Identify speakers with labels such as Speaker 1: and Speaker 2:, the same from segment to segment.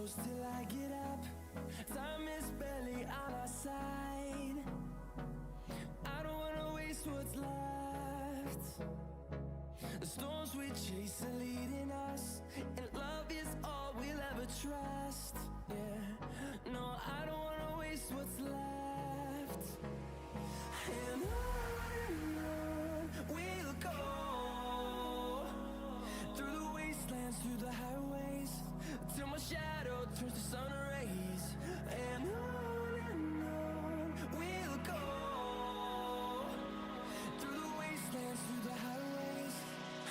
Speaker 1: close till I get up. Time is barely on our side. I don't wanna waste what's left. The storms we chase are leading us, and love is all we'll ever trust. Yeah, no, I don't wanna waste what's left. And on we'll go, through the wastelands, through the highways, till my shadow turns to sun rays. And on we'll go, through the wastelands, through the highways,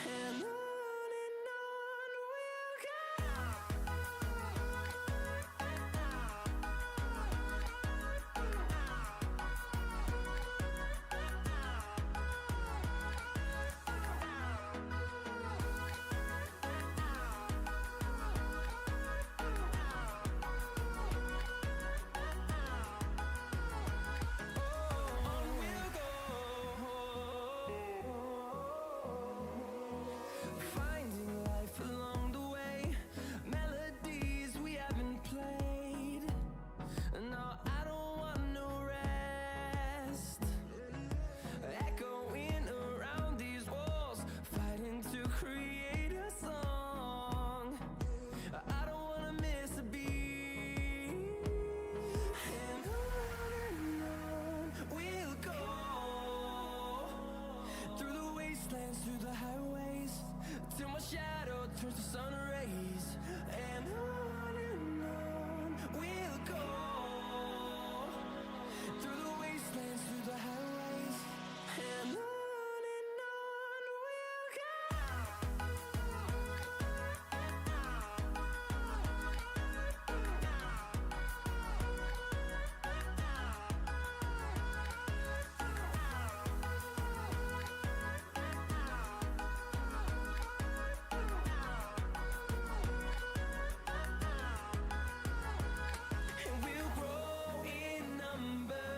Speaker 1: and on we'll go. Finding life along the way, melodies we haven't played. No, I don't want no rest. Echoing around these walls, fighting to create a song. I don't wanna miss a beat. And on we'll go, through the wastelands, through the highways, till my shadow turns to sun rays. And on we'll go, through the wastelands, through the highways, and on we'll go. And we'll grow in number,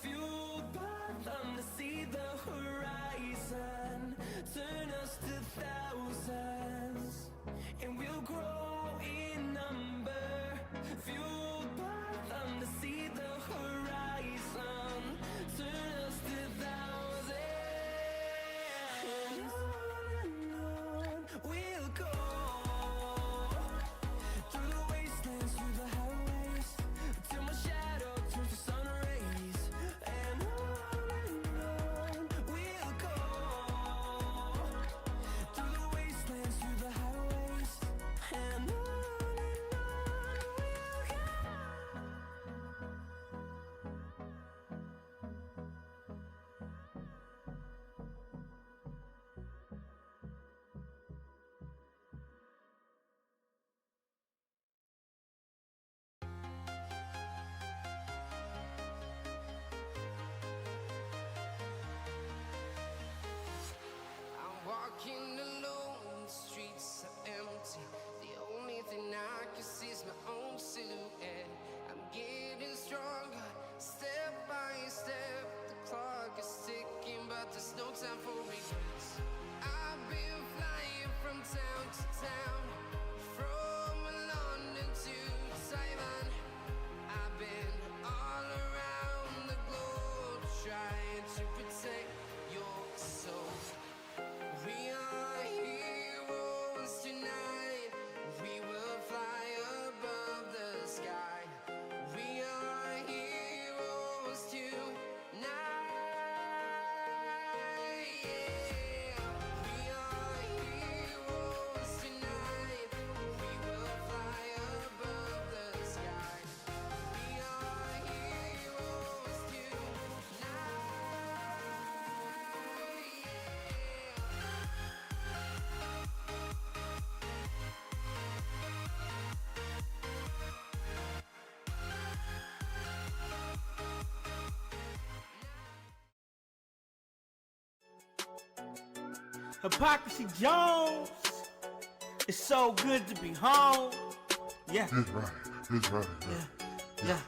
Speaker 1: fueled by them to see the horizon, turn us to thousands. And we'll grow in number, fueled by them to see the horizon, turn us to thousands. And on we'll go, through the wastelands, through the highways, till my shadow turns to sun rays. And on we'll go, through the wastelands, through the highways, and on we'll go.
Speaker 2: I'm walking alone, the streets are empty. The only thing I can see is my own silhouette. I'm getting stronger, step by step. The clock is ticking, but there's no time for regrets. I've been flying from town to town, from London to Taiwan. I've been all around the globe, trying to protect your soul. We are heroes tonight. We will fly above the sky. We are heroes tonight. Yeah. We are heroes tonight. We will fly above the sky. We are heroes tonight.
Speaker 3: Hypocrisy Jones. It's so good to be home. Yeah.
Speaker 4: It's right. It's right.
Speaker 3: Yeah.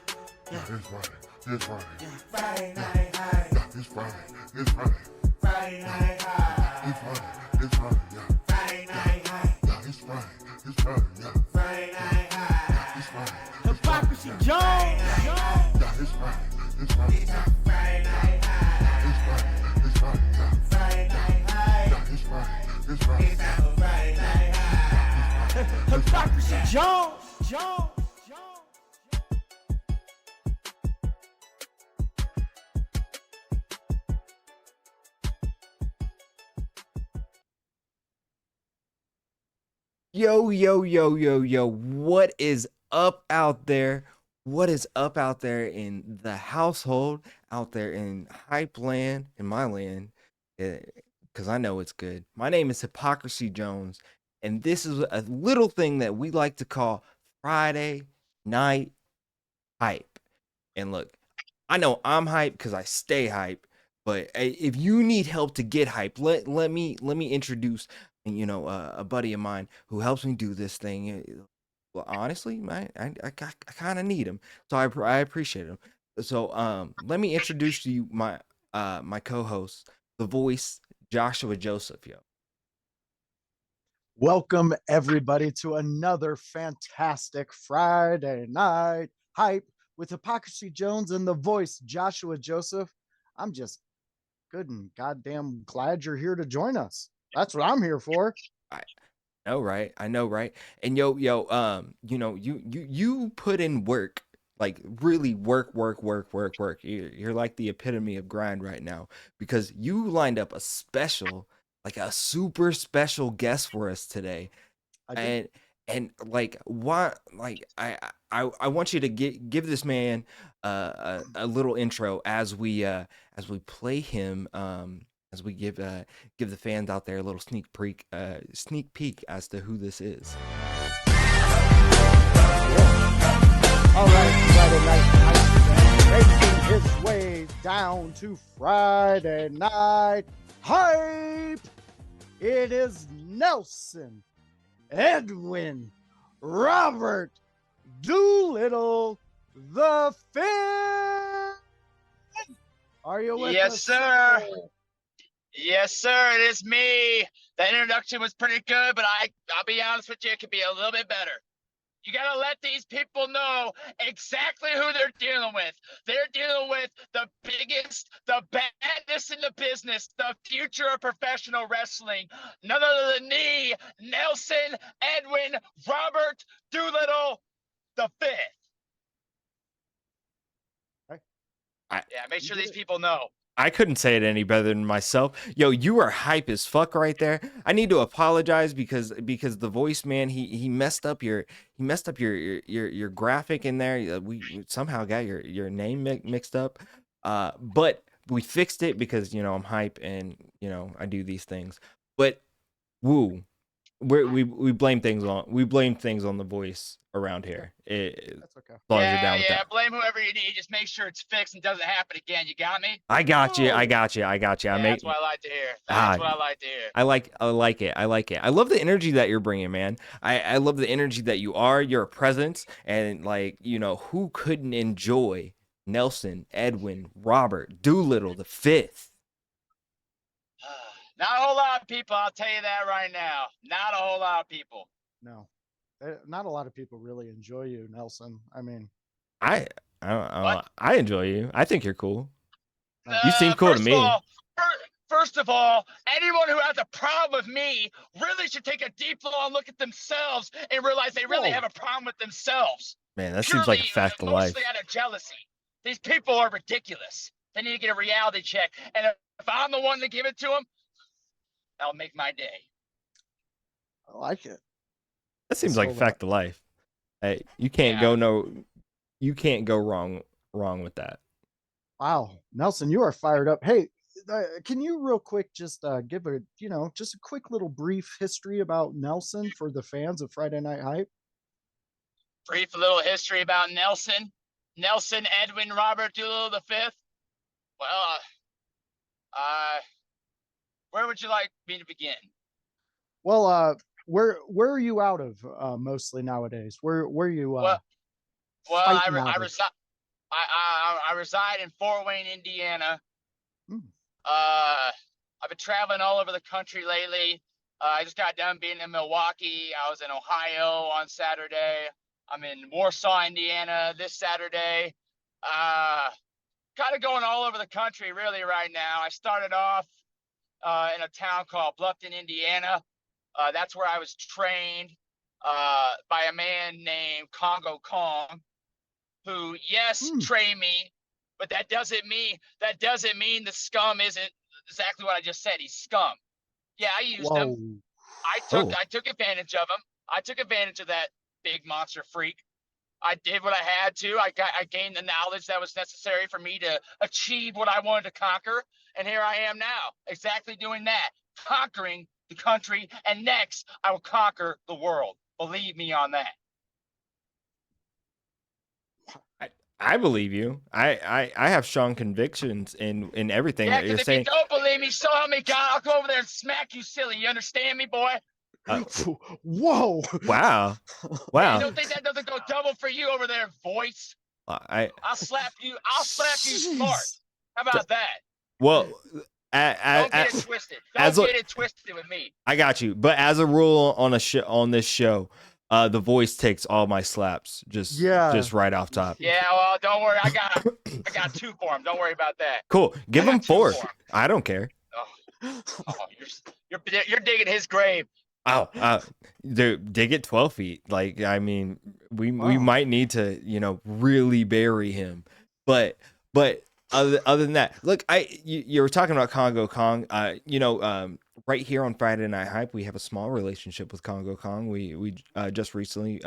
Speaker 4: It's right. It's right.
Speaker 3: Yeah. Friday night high.
Speaker 4: Yeah, it's Friday. It's Friday.
Speaker 3: Friday night high.
Speaker 4: It's Friday. It's Friday. Yeah.
Speaker 3: Friday night high.
Speaker 4: Yeah, it's Friday. It's Friday. Yeah.
Speaker 3: Friday night high. Hypocrisy Jones.
Speaker 4: Yeah, it's Friday. It's Friday.
Speaker 3: It's Friday night high.
Speaker 4: It's Friday. It's Friday. Yeah,
Speaker 3: Friday night high.
Speaker 4: yeah, it's Friday. It's Friday.
Speaker 3: It's a Friday night high. Hypocrisy Jones. Jones.
Speaker 5: Yo, yo, yo, yo, yo, what is up out there? What is up out there in the household, out there in hype land, in my land? Because I know it's good. My name is Hypocrisy Jones, and this is a little thing that we like to call Friday Night Hype. And look, I know I'm hype because I stay hype, but if you need help to get hype, let me introduce a buddy of mine who helps me do this thing. Well, honestly, I kind of need him, so I appreciate him. So let me introduce to you my co-host, the voice Joshua Joseph. Yo,
Speaker 6: Welcome, everybody, to another fantastic Friday night hype with Hypocrisy Jones and the voice Joshua Joseph. I'm just good and goddamn glad you're here to join us. That's what I'm here for.
Speaker 5: I know, right? And yo, you put in work, like really work. You're like the epitome of grind right now because you lined up a special, like a super special guest for us today.
Speaker 6: I did.
Speaker 5: And like what, like I want you to give this man a little intro as we play him, as we give the fans out there a little sneak peek as to who this is.
Speaker 6: All right, Friday night hype, making his way down to Friday night hype. It is Nelson Edwin Robert Doolittle the Fifth. Are you with
Speaker 7: Yes,
Speaker 6: us,
Speaker 7: sir. Yes, sir. It is me. That introduction was pretty good, but I'll be honest with you, it could be a little bit better. You gotta let these people know exactly who they're dealing with. They're dealing with the biggest, the baddest in the business, the future of professional wrestling. None other than me, Nelson Edwin Robert Doolittle the Fifth. Yeah, make sure these people know.
Speaker 5: I couldn't say it any better than myself. Yo, you are hype as fuck right there. I need to apologize because the voice man, he messed up your graphic in there. We somehow got your name mixed up. But we fixed it because I'm hype and I do these things. But woo, we blame things on the voice around here.
Speaker 6: That's okay.
Speaker 5: As long as you're down with that.
Speaker 7: Blame whoever you need. Just make sure it's fixed and doesn't happen again. You got me?
Speaker 5: I got you.
Speaker 7: Yeah, that's what I like to hear. That's what I like to hear.
Speaker 5: I like it. I love the energy that you're bringing, man. I love the energy that you are. You're a presence, and who couldn't enjoy Nelson Edwin Robert Doolittle the Fifth?
Speaker 7: Not a whole lot of people, I'll tell you that right now. Not a whole lot of people.
Speaker 6: No, not a lot of people really enjoy you, Nelson. I mean,
Speaker 5: I enjoy you. I think you're cool. You seem cool to me.
Speaker 7: First of all, anyone who has a problem with me really should take a deep look at themselves and realize they really have a problem with themselves.
Speaker 5: Man, that seems like a fact of life.
Speaker 7: Mostly out of jealousy. These people are ridiculous. They need to get a reality check. And if I'm the one to give it to them, that'll make my day.
Speaker 6: I like it.
Speaker 5: That seems like a fact of life. Hey, you can't go wrong with that.
Speaker 6: Wow, Nelson, you are fired up. Hey, can you real quick just give a just a quick little brief history about Nelson for the fans of Friday Night Hype?
Speaker 7: Brief little history about Nelson Edwin Robert Doolittle the Fifth. Well, where would you like me to begin?
Speaker 6: Well, where are you out of mostly nowadays? Where you?
Speaker 7: I reside in Fort Wayne, Indiana. I've been traveling all over the country lately. I just got done being in Milwaukee. I was in Ohio on Saturday. I'm in Warsaw, Indiana this Saturday. Kind of going all over the country really right now. I started off in a town called Bluffton, Indiana. That's where I was trained by a man named Congo Kong, who, yes, trained me, but that doesn't mean the scum isn't exactly what I just said. He's scum. Yeah, I used him. I took advantage of him. I took advantage of that big monster freak. I did what I had to. I gained the knowledge that was necessary for me to achieve what I wanted to conquer, and here I am now, exactly doing that, conquering the country, and next I will conquer the world. Believe me on that.
Speaker 5: I believe you. I have strong convictions in everything
Speaker 7: Yeah,
Speaker 5: that you're
Speaker 7: because if
Speaker 5: saying.
Speaker 7: you don't believe me, so help me God, I'll go over there and smack you silly. You understand me, boy?
Speaker 6: Whoa!
Speaker 5: Wow.
Speaker 7: You
Speaker 5: Wow.
Speaker 7: don't think that doesn't go double for you over there, voice?
Speaker 5: I
Speaker 7: I'll slap you. I'll slap you smart.
Speaker 6: Jeez.
Speaker 7: How about that?
Speaker 5: well,
Speaker 7: Don't get it twisted.
Speaker 5: as
Speaker 7: Don't
Speaker 5: a-
Speaker 7: get it twisted with me.
Speaker 5: I got you. But as a rule on this show, the voice takes all my slaps just right off top.
Speaker 7: Yeah, well, don't worry. I got two for him. Don't worry about that.
Speaker 5: Cool. Give
Speaker 7: I got
Speaker 5: him
Speaker 7: two
Speaker 5: 4.
Speaker 7: for him.
Speaker 5: I don't care.
Speaker 7: Oh, you're digging his grave.
Speaker 5: Oh, dig it 12 feet. Like, I mean, we might need to, really bury him. But other than that, look, you were talking about Congo Kong. Right here on Friday Night Hype, we have a small relationship with Congo Kong. We just recently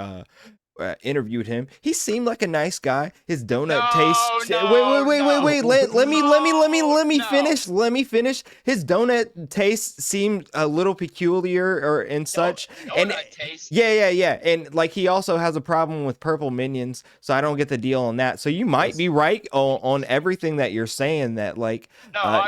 Speaker 5: interviewed him. He seemed like a nice guy. His donut taste. Wait. Let me finish. Let me finish. His donut taste seemed a little peculiar or and such.
Speaker 7: Donut taste.
Speaker 5: Yeah. And like he also has a problem with purple minions, so I don't get the deal on that. So you might be right on everything that you're saying. That like
Speaker 7: no,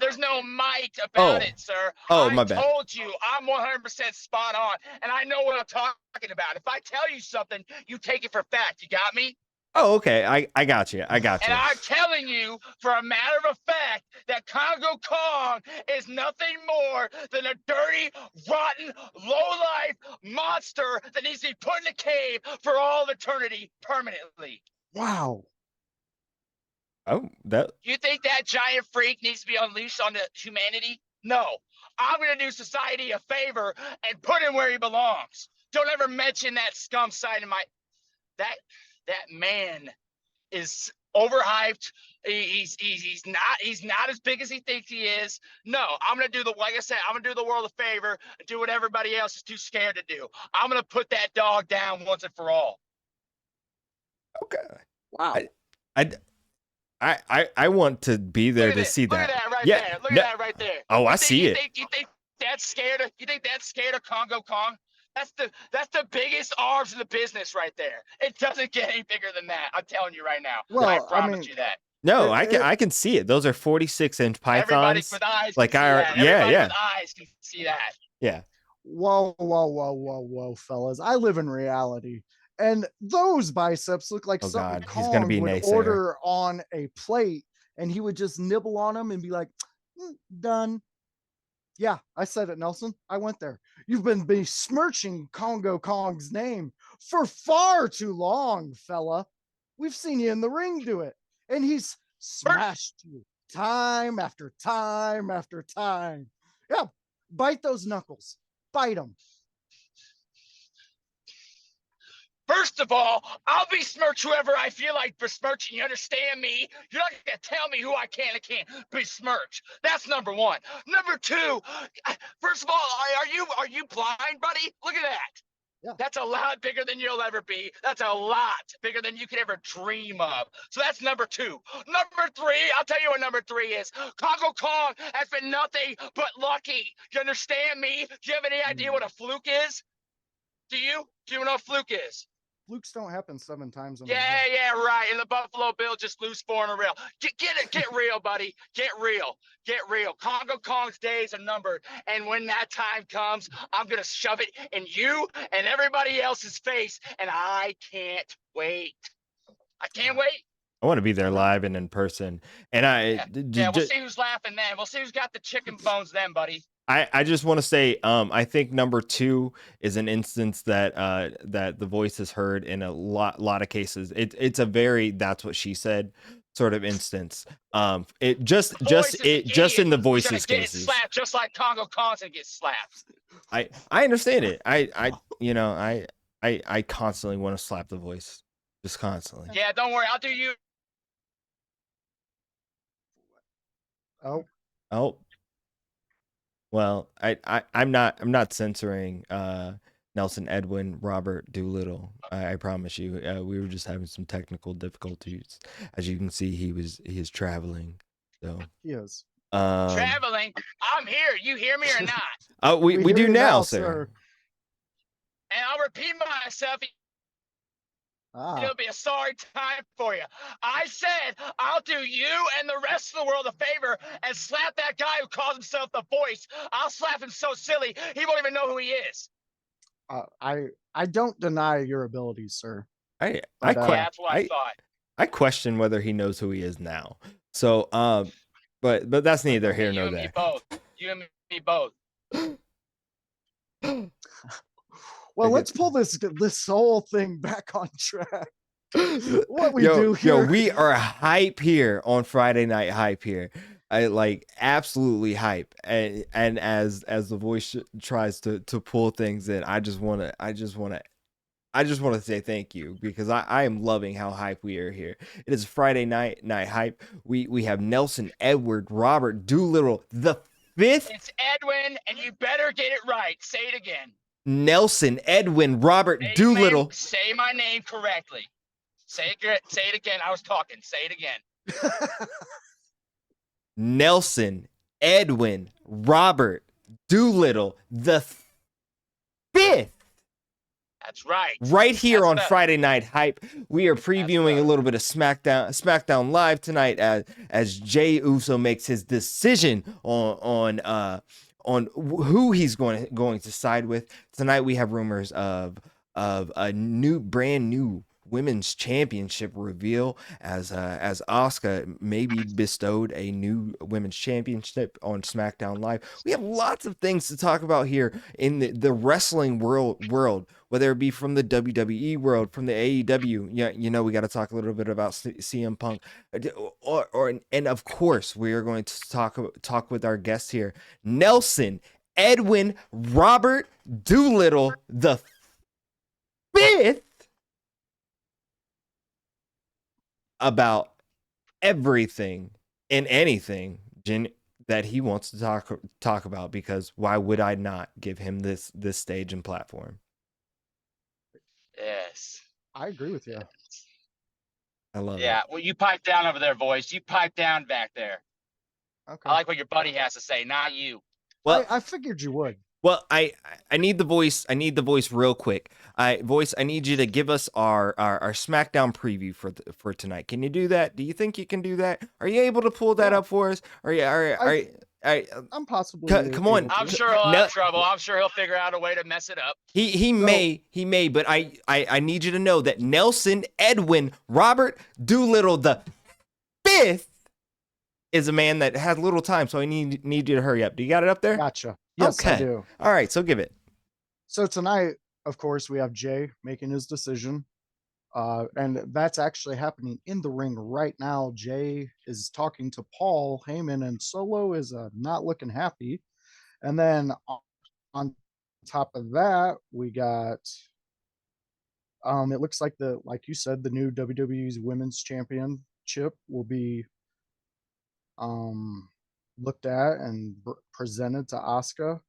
Speaker 7: there's no might about it, sir.
Speaker 5: My bad.
Speaker 7: I told you I'm 100% spot on, and I know what I'm talking about. If I tell you something, you take it for fact. You got me?
Speaker 5: Oh, okay. I got you.
Speaker 7: And I'm telling you, for a matter of fact, that Congo Kong is nothing more than a dirty, rotten, low-life monster that needs to be put in a cave for all eternity permanently.
Speaker 6: Wow.
Speaker 5: Oh, that.
Speaker 7: You think that giant freak needs to be unleashed on humanity? No. I'm going to do society a favor and put him where he belongs. Don't ever mention that scum side of my... That man is overhyped. He's not as big as he thinks he is. No, I'm gonna do like I said, I'm gonna do the world a favor and do what everybody else is too scared to do. I'm gonna put that dog down once and for all.
Speaker 5: Okay.
Speaker 6: Wow.
Speaker 5: I want to be there to see that.
Speaker 7: Look at that right there. Look at that right there.
Speaker 5: Oh, I see it.
Speaker 7: You think that's scared of? You think that's scared of Congo Kong? That's the biggest arms in the business right there. It doesn't get any bigger than that. I'm telling you right now.
Speaker 6: Well,
Speaker 7: I promise you that.
Speaker 5: No, I can see it. Those are 46-inch pythons.
Speaker 7: Everybody with eyes
Speaker 5: like
Speaker 7: can see that. Everybody with eyes can see that.
Speaker 5: Yeah.
Speaker 6: Whoa, fellas! I live in reality, and those biceps look like something
Speaker 5: God. He's gonna be
Speaker 6: Kong would
Speaker 5: naysayer.
Speaker 6: order on a plate, and he would just nibble on them and be like, "Done." Yeah, I said it, Nelson. I went there. You've been besmirching Congo Kong's name for far too long, fella. We've seen you in the ring do it, and he's smashed you time after time after time. Yeah, bite those knuckles. Bite them.
Speaker 7: First of all, I'll besmirch whoever I feel like besmirching. You understand me? You're not gonna tell me who I can and can't besmirch. That's number one. Number two, first of all, are you blind, buddy? Look at that.
Speaker 6: Yeah.
Speaker 7: That's a lot bigger than you'll ever be. That's a lot bigger than you could ever dream of. So that's number two. Number three, I'll tell you what number three is. Congo Kong has been nothing but lucky. You understand me? Do you have any idea what a fluke is? Do you? Do you know what a fluke is?
Speaker 6: Flukes don't happen 7 times in a
Speaker 7: Yeah, right. And the Buffalo Bill just lose 4 in a row. Get real, buddy. Get real. Congo Kong's days are numbered. And when that time comes, I'm going to shove it in you and everybody else's face. And I can't wait. I can't wait.
Speaker 5: I want to be there live and in person. And
Speaker 7: we'll see who's laughing then. We'll see who's got the chicken bones then, buddy.
Speaker 5: I just want to say, I think number 2 is an instance that that the voice has heard in a lot of cases. It's a very that's what she said sort of instance. It just
Speaker 7: Voice is an
Speaker 5: just in
Speaker 7: idiot.
Speaker 5: the
Speaker 7: He's gonna
Speaker 5: voices
Speaker 7: get
Speaker 5: cases.
Speaker 7: slapped just like Congo Constant gets slapped.
Speaker 5: I understand it. I constantly want to slap the voice, just constantly.
Speaker 7: Yeah, don't worry, I'll do you.
Speaker 6: Oh,
Speaker 5: Oh, well, I'm not censoring Nelson Edwin Robert Doolittle. I promise you. We were just having some technical difficulties. As you can see, he is traveling. So
Speaker 6: he is.
Speaker 7: Traveling. I'm here. You hear me or not?
Speaker 5: oh, we
Speaker 6: hear
Speaker 5: do
Speaker 6: you
Speaker 5: now, sir.
Speaker 7: And I'll repeat myself.
Speaker 6: Ah,
Speaker 7: It'll be a sorry time for you. I said I'll do you and the rest of the world a favor and slap that guy who calls himself the voice. I'll slap him so silly he won't even know who he is.
Speaker 6: I don't deny your abilities, sir.
Speaker 5: I
Speaker 6: But,
Speaker 7: Yeah, that's what I thought.
Speaker 5: I question whether he knows who he is now. So but that's neither here
Speaker 7: You
Speaker 5: nor
Speaker 7: and me
Speaker 5: there.
Speaker 7: both. You and me both.
Speaker 6: Well,
Speaker 5: I
Speaker 6: let's
Speaker 5: get-
Speaker 6: pull this whole thing back on track. What we do
Speaker 5: Yo,
Speaker 6: here.
Speaker 5: we are hype here on Friday Night Hype here. I like absolutely hype, and as the voice tries to pull things in, I just want to say thank you because I am loving how hype we are here. It is Friday night hype. We have Nelson Edward Robert Doolittle the 5th.
Speaker 7: It's Edwin, and you better get it right. Say it again.
Speaker 5: Nelson Edwin Robert Doolittle.
Speaker 7: Say my name correctly. Say it again. I was talking. Say it again.
Speaker 5: Nelson Edwin Robert Doolittle the 5th.
Speaker 7: That's right.
Speaker 5: Right here
Speaker 7: That's
Speaker 5: on
Speaker 7: better.
Speaker 5: Friday Night Hype, we are previewing a
Speaker 7: better.
Speaker 5: little bit of SmackDown Live tonight as Jey Uso makes his decision on who he's going to side with. Tonight we have rumors of a brand new women's championship reveal as Asuka maybe bestowed a new women's championship on SmackDown Live. We have lots of things to talk about here in the wrestling world, whether it be from the WWE world, from the AEW. Yeah, we got to talk a little bit about CM Punk, and of course we are going to talk with our guest here, Nelson Edwin Robert Doolittle the 5th, about everything and anything that he wants to talk about, because why would I not give him this stage and platform?
Speaker 7: Yes.
Speaker 6: I agree with you.
Speaker 5: I love it.
Speaker 7: Yeah. Well, you pipe down over there, voice. You pipe down back there.
Speaker 6: Okay.
Speaker 7: I like what your buddy has to say, not you.
Speaker 5: Well,
Speaker 6: I figured you would.
Speaker 5: Well, I need the voice. I need the voice real quick. I need you to give us our SmackDown preview for tonight. Can you do that? Do you think you can do that? Are you able to pull that up for us?
Speaker 6: I'm possibly.
Speaker 5: Come on.
Speaker 6: able to.
Speaker 7: I'm sure he'll have trouble. I'm sure he'll figure out a way to mess it up.
Speaker 5: He may, but I need you to know that Nelson Edwin Robert Doolittle the 5th is a man that has little time, so I need you to hurry up. Do you got it up there?
Speaker 6: Gotcha. Yes, I
Speaker 5: Okay.
Speaker 6: do.
Speaker 5: All right, so give it.
Speaker 6: So tonight, of course, we have Jay making his decision. And that's actually happening in the ring right now. Jay is talking to Paul Heyman, and Solo is not looking happy. And then on top of that, we got it looks like like you said, the new WWE's Women's Championship will be looked at and presented to Asuka.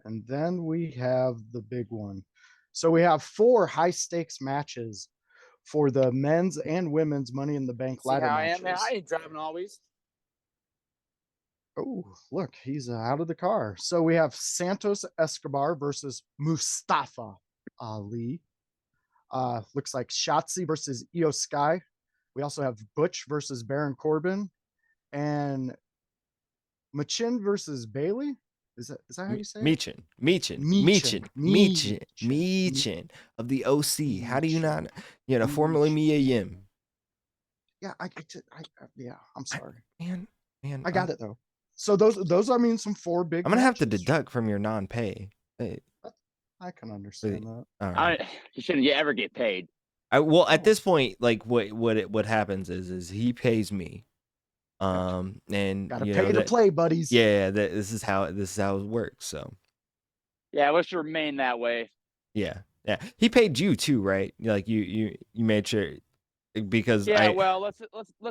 Speaker 6: And then we have the big one. So we have 4 high stakes matches for the men's and women's Money in the Bank ladder matches.
Speaker 7: I ain't driving always.
Speaker 6: Oh, look, he's out of the car. So we have Santos Escobar versus Mustafa Ali. Looks like Shotzi versus Io Sky. We also have Butch versus Baron Corbin, and Machin versus Bailey. Is that how you say it?
Speaker 5: Meechin of the OC. How do you not, formerly Mia Yim?
Speaker 6: Yeah, I'm sorry.
Speaker 5: Man,
Speaker 6: I got it though. So those I mean some 4 big.
Speaker 5: I'm gonna have to
Speaker 6: matches.
Speaker 5: deduct from your non-pay. Hey,
Speaker 6: I can understand that.
Speaker 5: all right.
Speaker 7: You shouldn't ever get paid.
Speaker 5: Well, at this point, like what happens is he pays me, and
Speaker 6: Got to
Speaker 5: you
Speaker 6: pay
Speaker 5: know
Speaker 6: to
Speaker 5: that,
Speaker 6: play, buddies.
Speaker 5: yeah, this is how it works. So
Speaker 7: Yeah, let's remain that way.
Speaker 5: yeah, he paid you too, right? Like you made sure, because
Speaker 7: Yeah, well, let's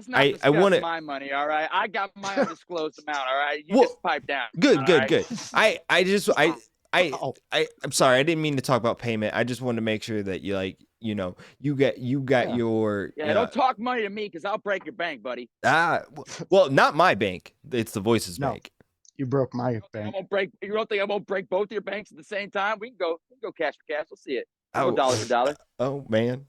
Speaker 7: not discuss
Speaker 5: wanna,
Speaker 7: my money, all right? I got my undisclosed amount, all right? You
Speaker 5: well,
Speaker 7: just pipe down.
Speaker 5: good,
Speaker 7: all
Speaker 5: good,
Speaker 7: right?
Speaker 5: good. I just
Speaker 6: Wow.
Speaker 5: I'm sorry, I didn't mean to talk about payment. I just wanted to make sure that you, like, you know, you got
Speaker 6: Yeah.
Speaker 5: your
Speaker 7: Yeah, don't talk money to me because I'll break your bank, buddy.
Speaker 5: well, not my bank. It's the Voices
Speaker 6: No.
Speaker 5: bank.
Speaker 6: You broke my
Speaker 7: I
Speaker 6: bank.
Speaker 7: won't break. You don't think I won't break both your banks at the same time? We can go cash for cash. We'll see it. We'll go dollar for dollar.
Speaker 5: Oh man.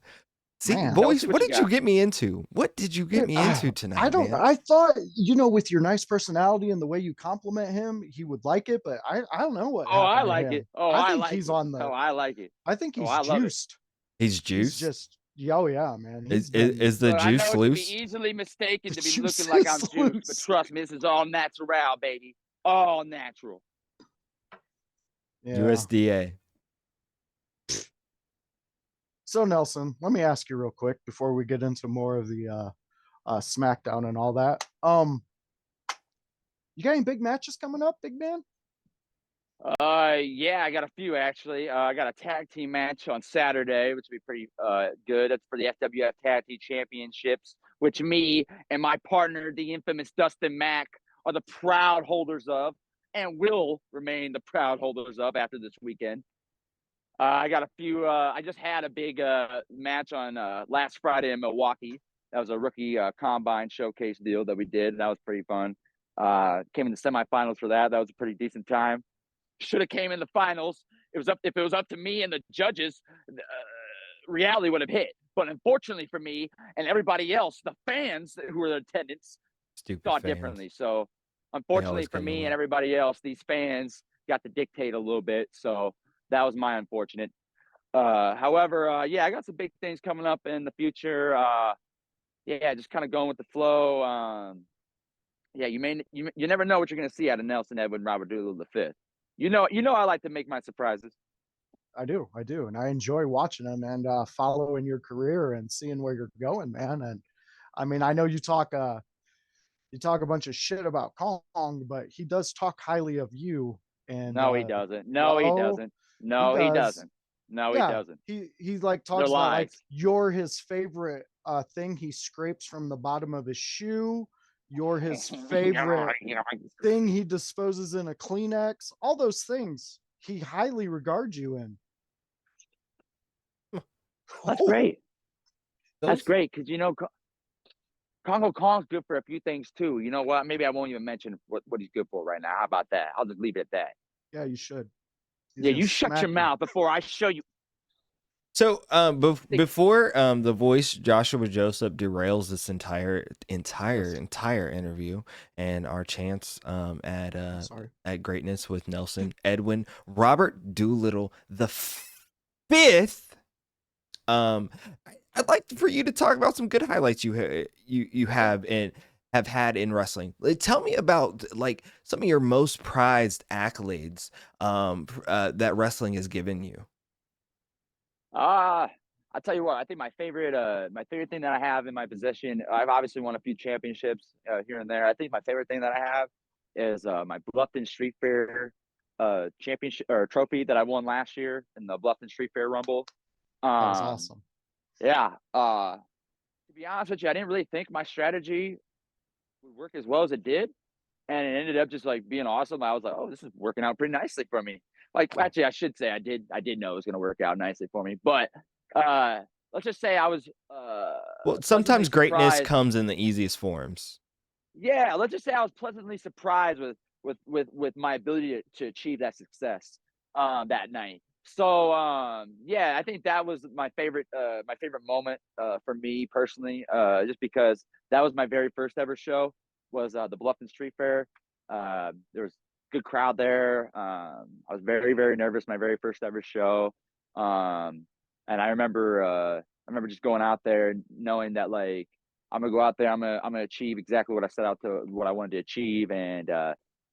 Speaker 5: See,
Speaker 6: Man.
Speaker 5: Voice,
Speaker 7: What
Speaker 5: what
Speaker 7: you
Speaker 5: did you
Speaker 7: got?
Speaker 5: get me into? What did you get me into tonight,
Speaker 6: I don't.
Speaker 5: man?
Speaker 6: I thought, with your nice personality and the way you compliment him, he would like it. But I don't know what.
Speaker 7: Oh, I
Speaker 6: happened to
Speaker 7: like
Speaker 6: him.
Speaker 7: it. Oh,
Speaker 6: I
Speaker 7: I
Speaker 6: think
Speaker 7: like
Speaker 6: he's
Speaker 7: it.
Speaker 6: on the.
Speaker 7: Oh, I like it.
Speaker 6: I think he's
Speaker 7: I love it.
Speaker 6: juiced.
Speaker 5: He's
Speaker 6: He's
Speaker 5: juiced.
Speaker 6: just. Oh yeah, man.
Speaker 5: Is the
Speaker 7: Look, I know
Speaker 5: juice
Speaker 7: it can
Speaker 5: loose?
Speaker 7: be easily mistaken
Speaker 6: The
Speaker 7: to be
Speaker 6: juice
Speaker 7: looking like I'm
Speaker 6: is
Speaker 7: juiced, but
Speaker 6: loose.
Speaker 7: trust me, this is all natural, baby. All natural.
Speaker 6: Yeah.
Speaker 5: USDA.
Speaker 6: So Nelson, let me ask you real quick before we get into more of the SmackDown and all that. You got any big matches coming up, big man?
Speaker 7: Yeah, I got a few actually. I got a tag team match on Saturday, which will be pretty good. That's for the FWF Tag Team Championships, which me and my partner, the infamous Dustin Mack, are the proud holders of, and will remain the proud holders of after this weekend. I got a few. I just had a big match on last Friday in Milwaukee. That was a rookie combine showcase deal that we did. That was pretty fun. Came in the semifinals for that. That was a pretty decent time. Should have came in the finals. If it was up to me and the judges, reality would have hit. But unfortunately for me and everybody else, the fans who were in attendance
Speaker 5: Stupid
Speaker 7: thought
Speaker 5: fans.
Speaker 7: differently. So unfortunately
Speaker 5: always
Speaker 7: for
Speaker 5: get in the
Speaker 7: me
Speaker 5: way.
Speaker 7: and everybody else, these fans got to dictate a little bit. So that was my unfortunate. However, yeah, I got some big things coming up in the future. Yeah, just kind of going with the flow. Yeah, you never know what you're going to see out of Nelson Edwin Robert Doolittle V. You know, I like to make my surprises.
Speaker 6: I do, and I enjoy watching them and following your career and seeing where you're going, man. And I mean, I know you talk a bunch of shit about Kong, but he does talk highly of you. And
Speaker 7: No, he doesn't. No, he doesn't. No, he doesn't. No, he
Speaker 6: Yeah,
Speaker 7: doesn't.
Speaker 6: he like
Speaker 7: They're
Speaker 6: talks about like
Speaker 7: lies.
Speaker 6: you're his favorite thing he scrapes from the bottom of his shoe. You're his favorite thing he disposes in a Kleenex. All those things he highly regards you in.
Speaker 7: That's great. That's
Speaker 5: Those-
Speaker 7: great because Congo Kong's good for a few things too. You know what? Maybe I won't even mention what he's good for right now. How about that? I'll just leave it at that.
Speaker 6: Yeah, you should. He's
Speaker 7: Yeah,
Speaker 6: gonna
Speaker 7: you shut
Speaker 6: smack
Speaker 7: your mouth before I show you.
Speaker 5: So, before the Voice Joshua Joseph derails this entire interview and our chance at greatness with Nelson Edwin Robert Doolittle the fifth, I'd like for you to talk about some good highlights you have and have had in wrestling. Tell me about like some of your most prized accolades that wrestling has given you.
Speaker 7: I'll tell you what. I think my favorite thing that I have in my possession. I've obviously won a few championships here and there. I think my favorite thing that I have is my Bluffton Street Fair championship or trophy that I won last year in the Bluffton Street Fair Rumble.
Speaker 6: That was awesome.
Speaker 7: Yeah. To be honest with you, I didn't really think my strategy would work as well as it did, and it ended up just like being awesome. I was like, oh, this is working out pretty nicely for me. Like, actually, I should say I did know it was going to work out nicely for me. But let's just say I was
Speaker 5: Well, sometimes greatness
Speaker 7: surprised.
Speaker 5: comes in the easiest forms.
Speaker 7: Yeah, let's just say I was pleasantly surprised with my ability to achieve that success that night. So yeah, I think that was my favorite moment for me personally, just because that was my very first ever show was the Bluffton Street Fair. There was good crowd there. I was very, very nervous my very first ever show. And I remember just going out there knowing that like I'm gonna go out there, I'm gonna achieve exactly what I set out to what I wanted to achieve, and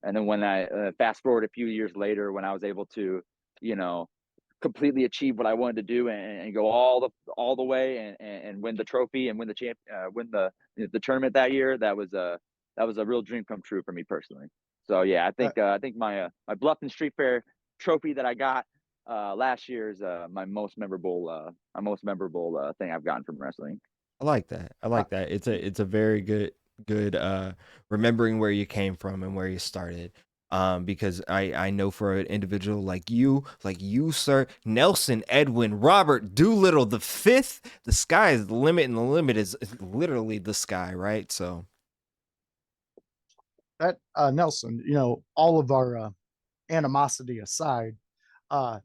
Speaker 8: And then when I fast forward a few years later, when I was able to, you know, completely achieve what I wanted to do and go all the way and win the trophy and win the tournament that year, that was a real dream come true for me personally. So yeah, I think my Bluffton Street Fair trophy that I got last year is my most memorable thing I've gotten from wrestling.
Speaker 5: I like that. I like that. It's a very good remembering where you came from and where you started. Because I know for an individual like you, sir, Nelson Edwin Robert Doolittle the fifth, the sky is the limit, and the limit is literally the sky, right? So
Speaker 6: That Nelson, all of our animosity aside, uh,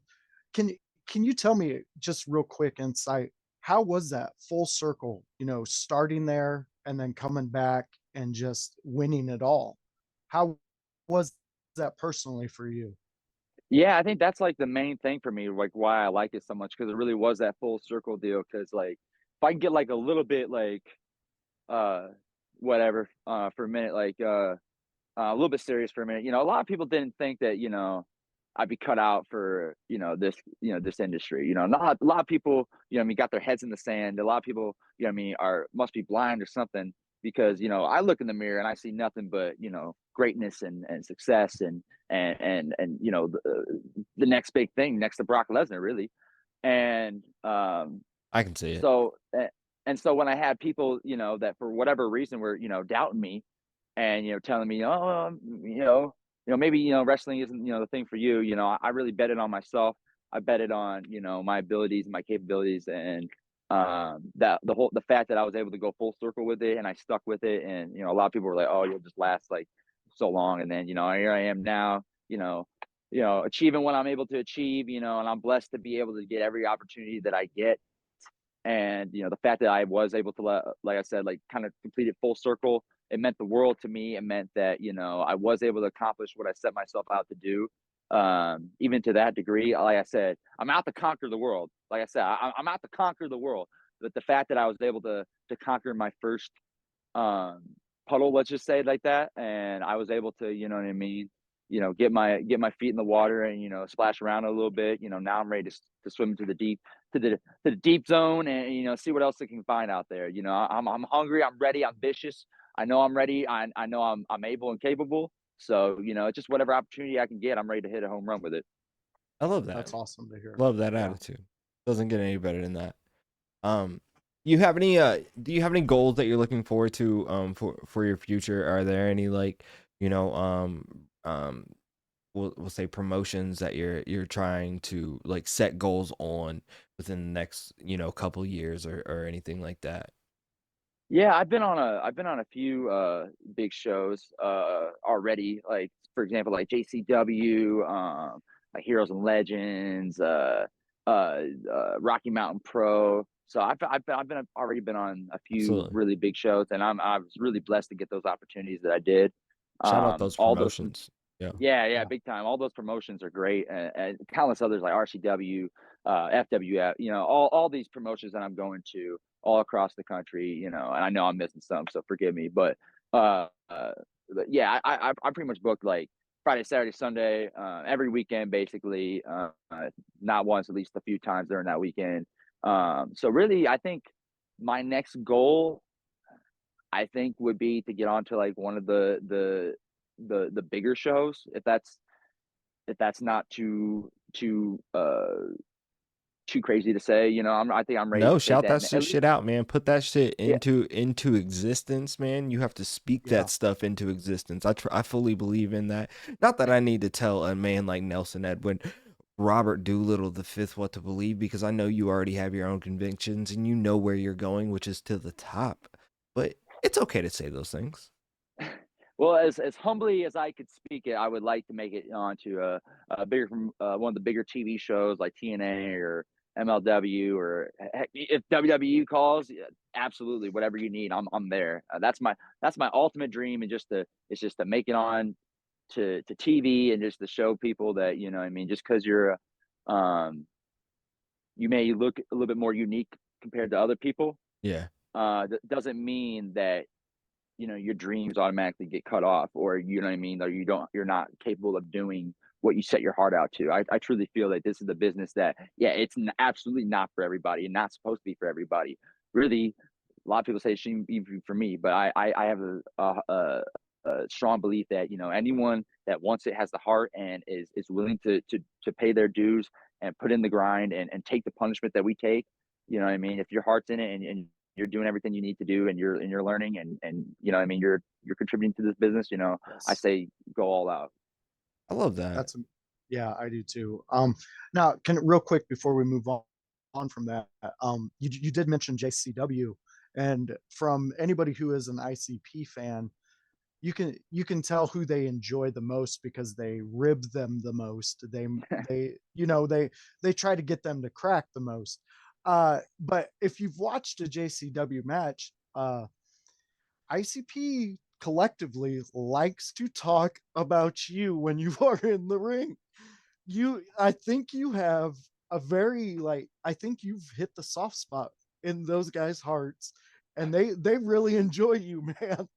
Speaker 6: can you can you tell me just real quick insight? How was that full circle? Starting there and then coming back and just winning it all. How was that personally for you?
Speaker 8: Yeah, I think that's like the main thing for me, like why I like it so much, because it really was that full circle deal. Because like if I can get like a little bit like uh whatever for a minute, like a little bit serious for a minute. A lot of people didn't think that, I'd be cut out for, this industry. Not a lot of people, got their heads in the sand. A lot of people, must be blind or something because, I look in the mirror and I see nothing but, greatness and success and the next big thing next to Brock Lesnar, really. And
Speaker 5: I can see it.
Speaker 8: so, and so when I had people, that for whatever reason were, doubting me, and telling me, oh, maybe wrestling isn't the thing for you. I really betted on myself. I betted on my abilities and my capabilities, and that the fact that I was able to go full circle with it and I stuck with it, and a lot of people were like, oh, you'll just last like so long, and then here I am now, achieving what I'm able to achieve, and I'm blessed to be able to get every opportunity that I get. And the fact that I was able to like I said, like kind of complete it full circle, it meant the world to me. It meant that I was able to accomplish what I set myself out to do. Even to that degree, like I said, I'm out to conquer the world. Like I said, I'm out to conquer the world. But the fact that I was able to conquer my first um puddle, let's just say it like that, and I was able to, you know what I mean, get my feet in the water and splash around a little bit. Now I'm ready to swim to the deep to the deep zone and see what else I can find out there. I'm hungry, I'm ready, I'm vicious. I know I'm ready. I know I'm able and capable. So it's just whatever opportunity I can get, I'm ready to hit a home run with it.
Speaker 5: I love that.
Speaker 6: That's awesome to hear.
Speaker 5: Love that
Speaker 6: Yeah.
Speaker 5: attitude. Doesn't get any better than that. You have any do you have any goals that you're looking forward to for your future? Are there any like, you know, we'll say promotions that you're trying to like set goals on within the next, couple years or anything like that?
Speaker 8: Yeah, I've been on a few big shows already. Like for example, like JCW, like Heroes and Legends, Rocky Mountain Pro. So I've already been on a few
Speaker 5: Absolutely.
Speaker 8: really big shows, and I was really blessed to get those opportunities that I did.
Speaker 5: Shout out those
Speaker 8: All those
Speaker 5: promotions. Yeah.
Speaker 8: Yeah,
Speaker 6: Yeah.
Speaker 8: big time. All those promotions are great, and countless others like RCW, FWF. All these promotions that I'm going to all across the country. And I know I'm missing some, so forgive me. But uh, uh yeah, I pretty much booked like Friday, Saturday, Sunday, every weekend basically. Not once, at least a few times during that weekend. So really, I think my next goal, I think, would be to get onto like one of the bigger shows, if that's not too crazy to say. I think I'm ready
Speaker 5: No,
Speaker 8: to take
Speaker 5: shout
Speaker 8: that
Speaker 5: that
Speaker 8: and at least.
Speaker 5: shit out, man. Put that shit
Speaker 8: Yeah,
Speaker 5: into existence, man. You have to speak
Speaker 6: Yeah.
Speaker 5: that stuff into existence. I fully believe in that. Not that I need to tell a man like Nelson Edwin, Robert Doolittle the fifth what to believe, because I know you already have your own convictions and you know where you're going, which is to the top. But it's okay to say those things.
Speaker 8: well, as humbly as I could speak it, I would like to make it onto a bigger one of the bigger TV shows like TNA or MLW, or heck, if WWE calls, yeah, absolutely, whatever you need, I'm there. That's my ultimate dream, and it's just to make it on to TV and just to show people that, what I mean, just because um you may look a little bit more unique compared to other people,
Speaker 5: Yeah.
Speaker 8: that doesn't mean that your dreams automatically get cut off, or you know what I mean, or you're not capable of doing what you set your heart out to. I truly feel that this is the business that, yeah, it's absolutely not for everybody and not supposed to be for everybody. Really, a lot of people say it shouldn't be for me, but I have a strong belief that anyone that wants it, has the heart, and is willing to pay their dues and put in the grind and take the punishment that we take. You know what I mean? If your heart's in it and you're doing everything you need to do, and you're learning, and you know what I mean, you're contributing to this business, I
Speaker 6: Yes.
Speaker 8: say go all out.
Speaker 5: I love that.
Speaker 6: That's yeah, I do too. Now can real quick before we move on from that, you did mention JCW, and from anybody who is an ICP fan, you can tell who they enjoy the most because they rib them the most. They try to get them to crack the most. But if you've watched a JCW match, ICP collectively likes to talk about you when you are in the ring. I think you have a very I think you've hit the soft spot in those guys' hearts, and they really enjoy you, man.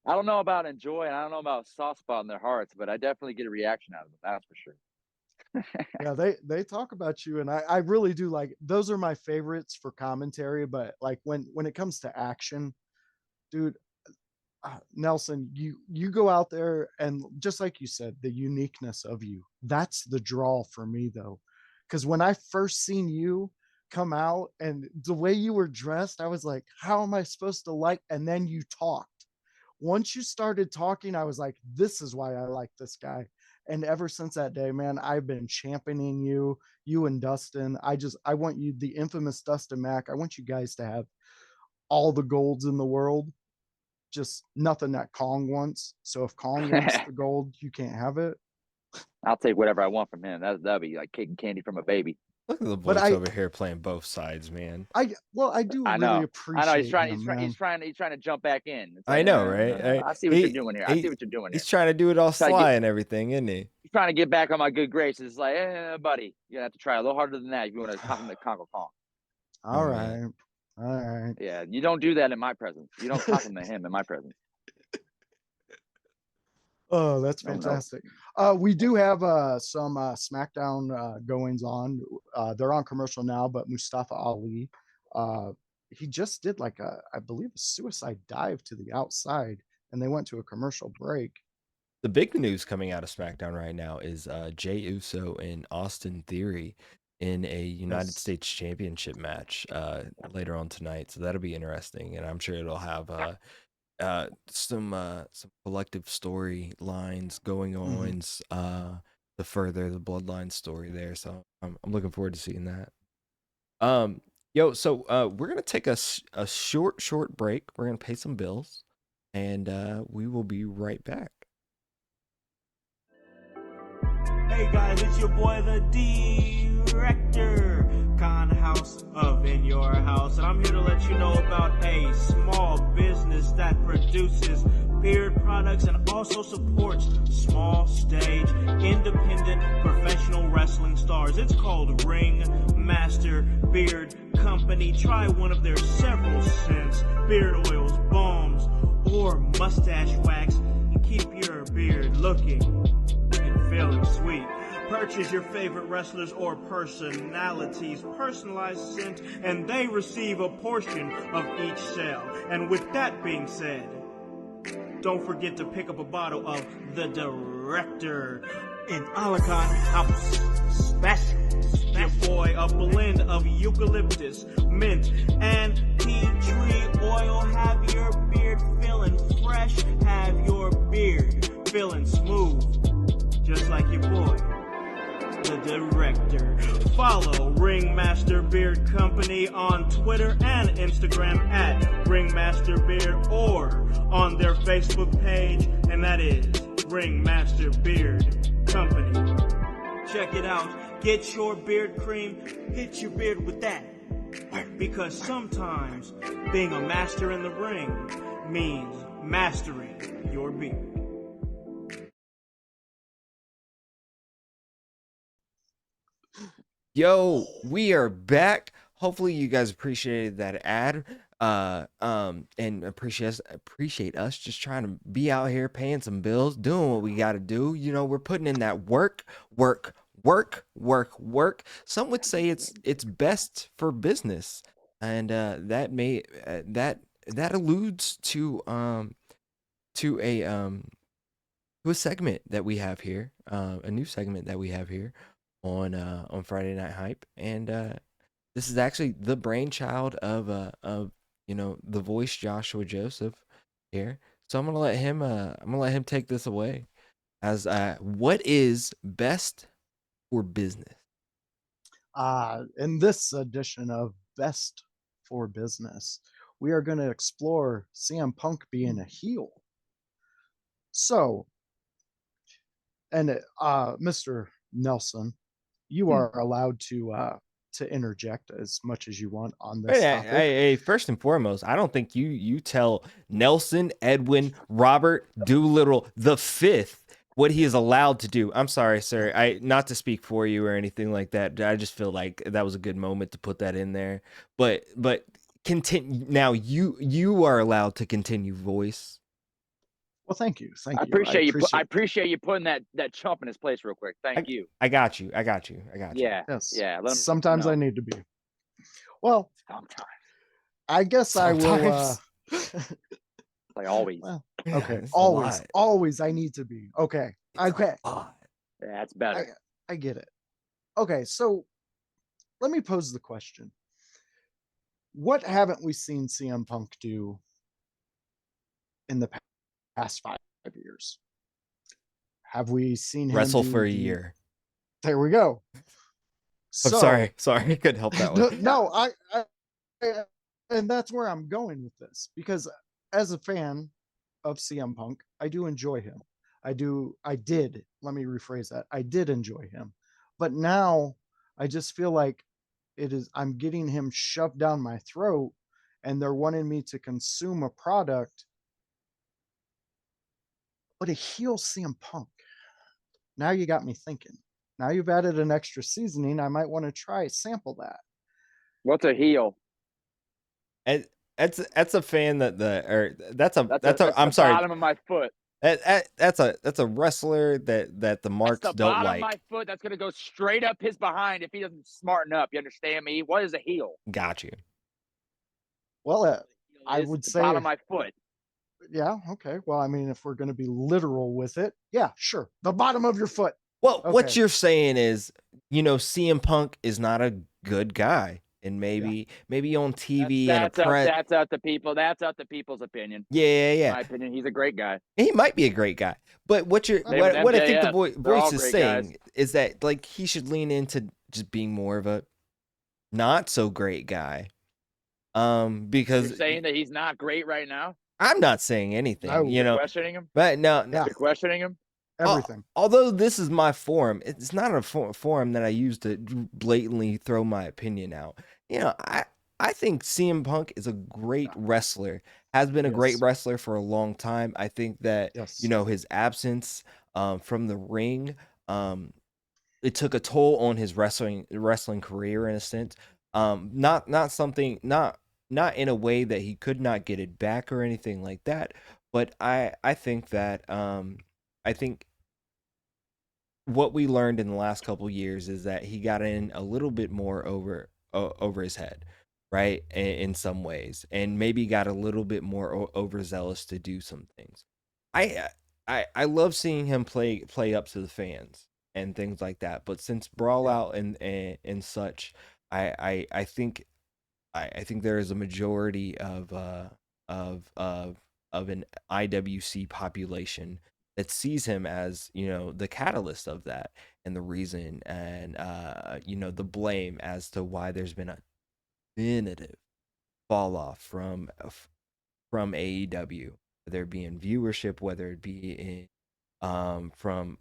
Speaker 8: I don't know about enjoy, and I don't know about soft spot in their hearts, but I definitely get a reaction out of them. That's for sure.
Speaker 6: Yeah, they talk about you, and I really do like those are my favorites for commentary. But like when it comes to action, dude, Nelson, you go out there, and just like you said, the uniqueness of you, that's the draw for me though. Because when I first seen you come out and the way you were dressed, I was like, how am I supposed to like? And then you talked. Once you started talking, I was like, this is why I like this guy. And ever since that day, man, I've been championing you and Dustin. I want you, the infamous Dustin Mack. I want you guys to have all the golds in the world, just nothing that Kong wants. So if Kong wants the gold, you can't have it.
Speaker 8: I'll take whatever I want from him. That'd be like cake and candy from a baby.
Speaker 5: Look at the
Speaker 6: But
Speaker 5: voice over here playing both sides, man.
Speaker 6: I do
Speaker 8: I
Speaker 6: really
Speaker 8: know. I know.
Speaker 6: appreciate him, man.
Speaker 8: He's trying to jump back in. It's
Speaker 5: I
Speaker 8: like,
Speaker 5: know, right?
Speaker 8: I see what you're doing here. I see what you're doing here.
Speaker 5: He's trying to do it all
Speaker 8: Try to
Speaker 5: sly
Speaker 8: get-
Speaker 5: and everything, isn't he?
Speaker 8: He's trying to get back on my good graces. It's like, buddy, you're gonna have to try a little harder than that if you want to top him at Congo Kong.
Speaker 6: All
Speaker 5: Oh,
Speaker 6: right.
Speaker 5: man.
Speaker 6: All right.
Speaker 8: Yeah, you don't do that in my presence. You don't top him to him in my presence.
Speaker 6: Oh, that's
Speaker 8: No, no.
Speaker 6: fantastic. We do have some SmackDown goings on. They're on commercial now, but Mustafa Ali, he just did I believe, a suicide dive to the outside, and they went to a commercial break.
Speaker 5: The big news coming out of SmackDown right now is Jey Uso and Austin Theory in a United
Speaker 6: Yes.
Speaker 5: States Championship match later on tonight. So that'll be interesting, and I'm sure it'll have some collective storylines going on to further the bloodline story there. So I'm looking forward to seeing that. So we're gonna take a short break. We're gonna pay some bills, and we will be right back.
Speaker 3: Hey guys, it's your boy the Director, Con House of In Your House, and I'm here to let you know about a small business that produces beard products and also supports small stage, independent, professional wrestling stars. It's called Ring Master Beard Company. Try one of their several scents, beard oils, balms, or mustache wax, and keep your beard looking and feeling sweet. Purchase your favorite wrestlers or personalities' personalized scent, and they receive a portion of each sale. And with that being said, don't forget to pick up a bottle of the Director in Alakan House Special. Your boy, a blend of eucalyptus, mint, and tea tree oil. Have your beard feeling fresh, have your beard feeling smooth, just like your boy, the Director. Follow Ringmaster Beard Company on Twitter and Instagram at Ringmaster Beard, or on their Facebook page, and that is Ringmaster Beard Company. Check it out. Get your beard cream, hit your beard with that. Because sometimes being a master in the ring means mastering your beard.
Speaker 5: Yo, we are back. Hopefully you guys appreciated that ad. and appreciate us just trying to be out here paying some bills, doing what we got to do. You know, we're putting in that work. Some would say it's best for business, and that alludes to a segment that we have here, a new segment that we have here on Friday Night Hype, and this is actually the brainchild of the voice Joshua Joseph here. So I'm gonna let him take this away as what is best for business.
Speaker 6: In this edition of Best for Business, we are going to explore CM Punk being a heel. So, and Mr. Nelson, you are allowed to interject as much as you want on this topic.
Speaker 5: First and foremost, I don't think you tell Nelson Edwin Robert Doolittle the fifth what he is allowed to do. I'm sorry, sir. I not to speak for you or anything like that. I just feel like that was a good moment to put that in there. But continue now. You are allowed to continue, voice.
Speaker 6: Well, thank you.
Speaker 8: I appreciate you putting that chump in his place real quick. Thank you.
Speaker 5: I got you.
Speaker 8: Yeah.
Speaker 6: Yes.
Speaker 8: Yeah.
Speaker 6: Sometimes I need to be. Well,
Speaker 8: sometimes.
Speaker 6: I guess
Speaker 5: Sometimes.
Speaker 6: I will.
Speaker 8: Like always.
Speaker 6: Well,
Speaker 5: Yeah,
Speaker 6: okay.
Speaker 5: it's a lot.
Speaker 6: Always I need to be. Okay. Okay.
Speaker 8: Yeah, that's better.
Speaker 6: I get it. Okay, so let me pose the question. What haven't we seen CM Punk do in the past 5 years? Have we seen him
Speaker 5: Wrestle
Speaker 6: do
Speaker 5: for a year.
Speaker 6: There we go.
Speaker 5: I'm sorry. I couldn't help that one.
Speaker 6: No, I and that's where I'm going with this, because as a fan of CM Punk, I do enjoy him. Let me rephrase that. I did enjoy him. But now I just feel like I'm getting him shoved down my throat, and they're wanting me to consume a product. But a heel CM Punk. Now you got me thinking. Now you've added an extra seasoning. I might want to sample that.
Speaker 8: What's a heel?
Speaker 5: And that's a fan I'm
Speaker 8: the
Speaker 5: sorry.
Speaker 8: Bottom of my foot.
Speaker 5: That's a wrestler that the marks
Speaker 8: that's the
Speaker 5: don't
Speaker 8: bottom
Speaker 5: like.
Speaker 8: of my foot. That's gonna go straight up his behind if he doesn't smarten up. You understand me? What is a heel?
Speaker 5: Got you.
Speaker 6: Well, I would say
Speaker 8: bottom of my foot.
Speaker 6: Yeah. Okay. Well, I mean, if we're going to be literal with it, yeah, sure. The bottom of your foot.
Speaker 5: Well, what you're saying is, CM Punk is not a good guy, and maybe on TV
Speaker 8: that's up to people. That's up to people's opinion.
Speaker 5: Yeah.
Speaker 8: In my opinion, he's a great guy.
Speaker 5: He might be a great guy, but what I think the voice is saying is that like he should lean into just being more of a not so great guy. Because
Speaker 8: you're saying that he's not great right now.
Speaker 5: I'm not saying anything,
Speaker 8: questioning him.
Speaker 5: But no,
Speaker 8: you're questioning him.
Speaker 6: Everything.
Speaker 5: Although this is my forum, it's not a forum that I use to blatantly throw my opinion out. I think CM Punk is a great wrestler, has been a great wrestler for a long time. I think that, his absence from the ring, it took a toll on his wrestling career in a sense. Not in a way that he could not get it back or anything like that. But I think that I think what we learned in the last couple years is that he got in a little bit more over his head, right? In some ways, and maybe got a little bit more overzealous to do some things. I love seeing him play up to the fans and things like that. But since Brawl Out and such, I think there is a majority of an IWC population that sees him as the catalyst of that and the reason and the blame as to why there's been a definitive fall off from AEW, whether it be in viewership, whether it be in from